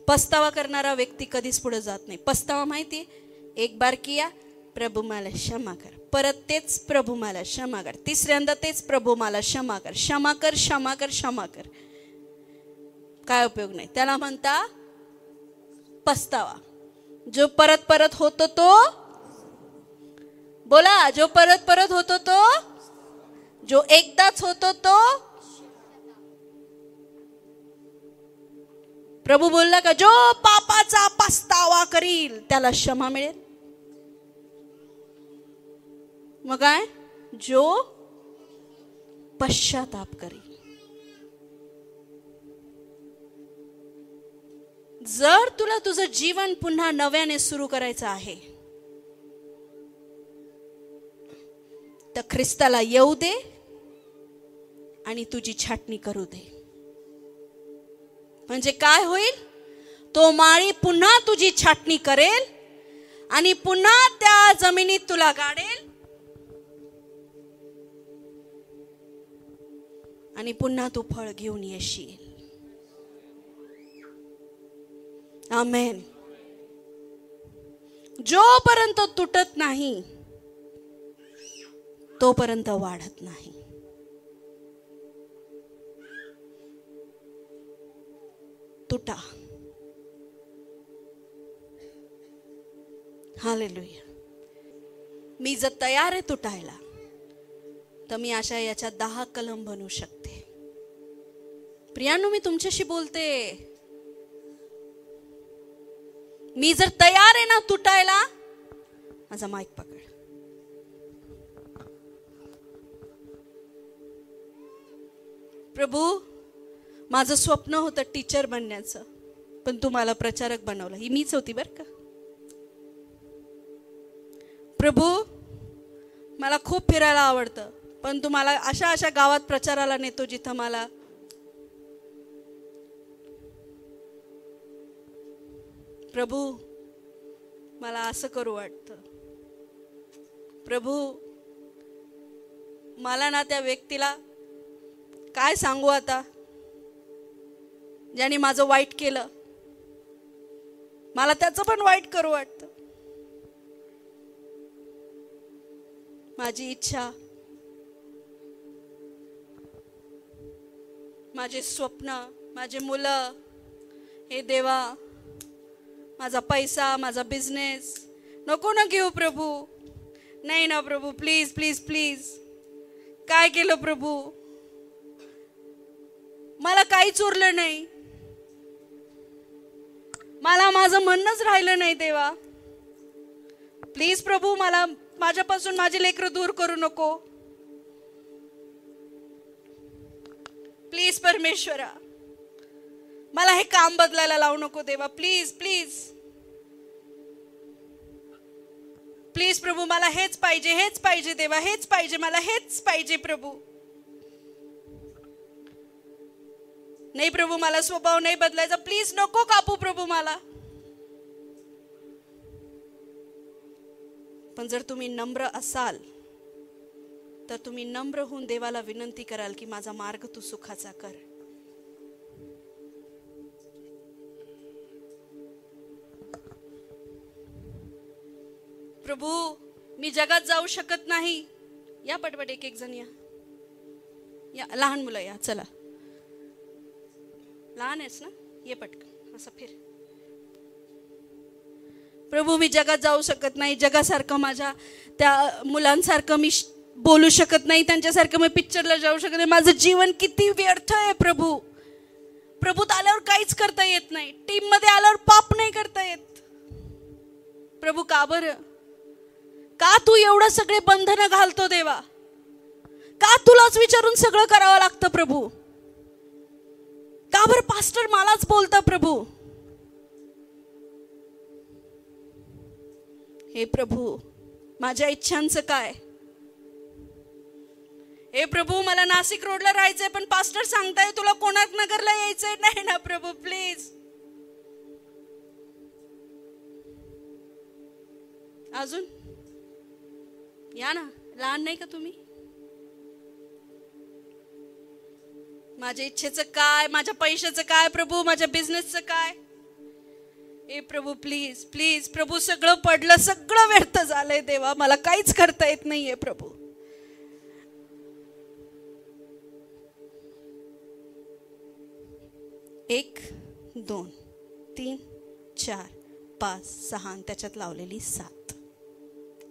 पस्तावा करणारा व्यक्ती कधीच पुढे जात नाही. पस्तावा माहितीये, एक बार किया प्रभू मला क्षमा कर, परत तेच प्रभू मला क्षमा कर, तिसऱ्यांदा तेच प्रभू मला क्षमा कर, क्षमा कर, क्षमा कर, क्षमा कर. काय उपयोग नाही. त्याला म्हणता पस्तावा. जो परत परत होतो तो, बोला, जो परत परत होतो तो, जो एकदाच होतो तो. प्रभू बोलला का जो पापाचा पस्तावा करील त्याला क्षमा मिळेल. मग काय? जो पश्चाताप करील. जर तुला तुझं जीवन पुन्हा नव्याने सुरू करायचं आहे तर ख्रिस्ताला येऊ दे आणि तुझी छाटणी करू दे. म्हणजे काय होईल? तो माळी पुन्हा तुझी छाटणी करेल आणि पुन्हा त्या जमिनीत तुला गाडेल आणि पुन्हा तू फळ घेऊन येशील. आमेन. जोपर्यंत तुटत नाही तोपर्यंत वाढत नाही. तुटा. हालेलुया. मी जर तयार आहे तुटायला तर मी अशा याच्या 10 कलम बनवू शकते. प्रियांनो, मी तुमच्याशी बोलते. मी जर तयार आहे ना तुटायला, माझा माईक पकड. प्रभू, माझं स्वप्न होतं टीचर बनण्याचं, पण तू मला प्रचारक बनवलं. ही मीच होती बरं का. प्रभू, मला खूप फिरायला आवडतं, पण तू मला अशा अशा गावात प्रचाराला नेतो जिथं मला प्रभू मला असं करू वाटतं. प्रभू, मला ना त्या व्यक्तीला काय सांगू आता ज्याने माझं वाईट केलं, मला त्याचं पण वाईट करू वाटतं. माझी इच्छा, माझे स्वप्न, माझे मुलं, हे देवा, माझा पैसा, माझा बिझनेस नको ना घेऊ प्रभू. नाही ना प्रभू, प्लीज प्लीज प्लीज. काय केलं प्रभू? मला काहीच उरलं नाही. मला माझं म्हणणंच राहिलं नाही देवा. प्लीज प्रभू, मला माझ्यापासून माझे लेकरं दूर करू नको. प्लीज परमेश्वरा, मला हे काम बदलायला लावू नको देवा. प्लीज प्लीज प्लीज प्रभू, मला हेच पाहिजे, हेच पाहिजे देवा, हेच पाहिजे, मला हेच पाहिजे प्रभू. नाही प्रभू, मला स्वभाव नाही बदलायचा. प्लीज नको कापू प्रभू मला. पण जर तुम्ही नम्र असाल तर तुम्ही नम्र होऊन देवाला विनंती कराल की माझा मार्ग तू सुखाचा कर. प्रभू, मी जगात जाऊ शकत नाही. या पटपट एक एक जण या. लहान मुलं या, चला. लहान आहेस ना, ये पटकन असं फिर. प्रभू, मी जगात जाऊ शकत नाही. जगासारखं माझ्या त्या मुलांसारखं मी बोलू शकत नाही. त्यांच्यासारखं मी पिक्चरला जाऊ शकत नाही. माझं जीवन किती व्यर्थ आहे प्रभू. प्रभूत आल्यावर काहीच करता येत नाही. टीम मध्ये आल्यावर पाप नाही करता येत. प्रभू, का बरं? का तू एवढं सगळे बंधनं घालतो देवा? का तुलाच विचारून सगळं करावं लागतं प्रभू? का बरं पास्टर मलाच बोलता प्रभू? हे प्रभू, माझ्या इच्छांचं काय? हे प्रभू, मला नाशिक रोडला राहायचंय, पण पास्टर सांगताय तुला कोणार्क नगरला यायचंय. नाही ना प्रभू, प्लीज. अजून या ना, लहान नाही का तुम्ही? माझ्या इच्छेचं काय, माझ्या पैशाचं काय प्रभू, माझ्या बिझनेसचं काय? ए प्रभू, प्लीज प्लीज प्रभू, सगळं पडलं, सगळं व्यर्थ झालंय देवा, मला काहीच करता येत नाहीये प्रभू. एक, 2, 3, 4, 5, 6 आणि त्याच्यात लावलेली 7.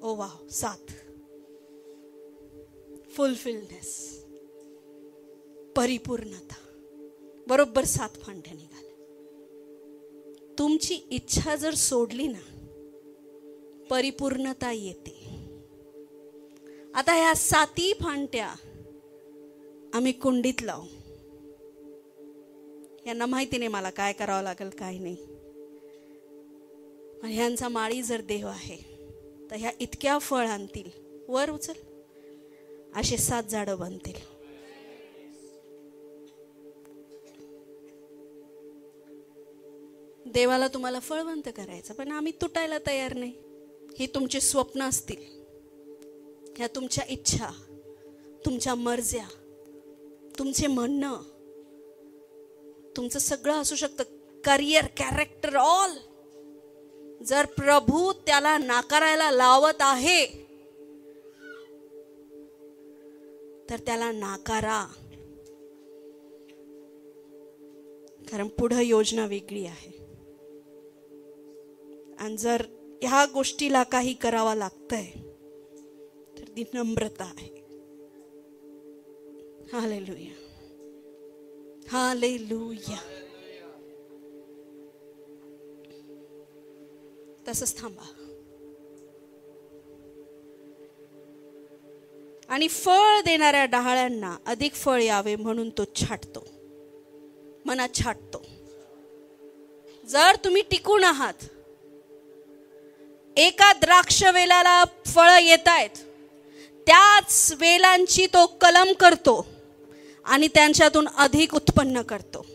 ओ वाव, 7. फुलफिलनेस, परिपूर्णता. बरोबर 7 फांद्या निघाल्या. तुमची इच्छा जर सोडली ना, परिपूर्णता येते. आता ह्या 7 फांद्या आम्ही कुंडीत लावू. यांना माहिती नाही मला काय करावं लागेल काय नाही. ह्यांचा माळी जर देव आहे तर ह्या इतक्या फळ आणतील. वर उचल, असे 7 झाडं बनतील. देवाला तुम्हाला फळवंत करायचं, पण आम्ही तुटायला तयार नाही. ही तुमची स्वप्न असतील, ह्या तुमच्या इच्छा, तुमच्या मर्ज्या, तुमचे म्हणणं, तुमचं सगळं असू शकतं. Career, character, all. जर प्रभू त्याला नाकारायला लावत आहे तर त्याला नाकारा, कारण पुढे योजना वेगळी आहे. आणि जर ह्या गोष्टीला काही करावं लागतंय तर ती नम्रता आहे. Hallelujah, hallelujah. तसंच थांबा. आणि फळ देणाऱ्या डहाळ्यांना अधिक फळ यावे म्हणून तो छाटतो, मनात छाटतो. जर तुम्ही टिकून आहात, एका द्राक्ष वेलाला फळ येत आहेत, त्याच वेलांची तो कलम करतो आणि त्यांच्यातून अधिक उत्पन्न करतो.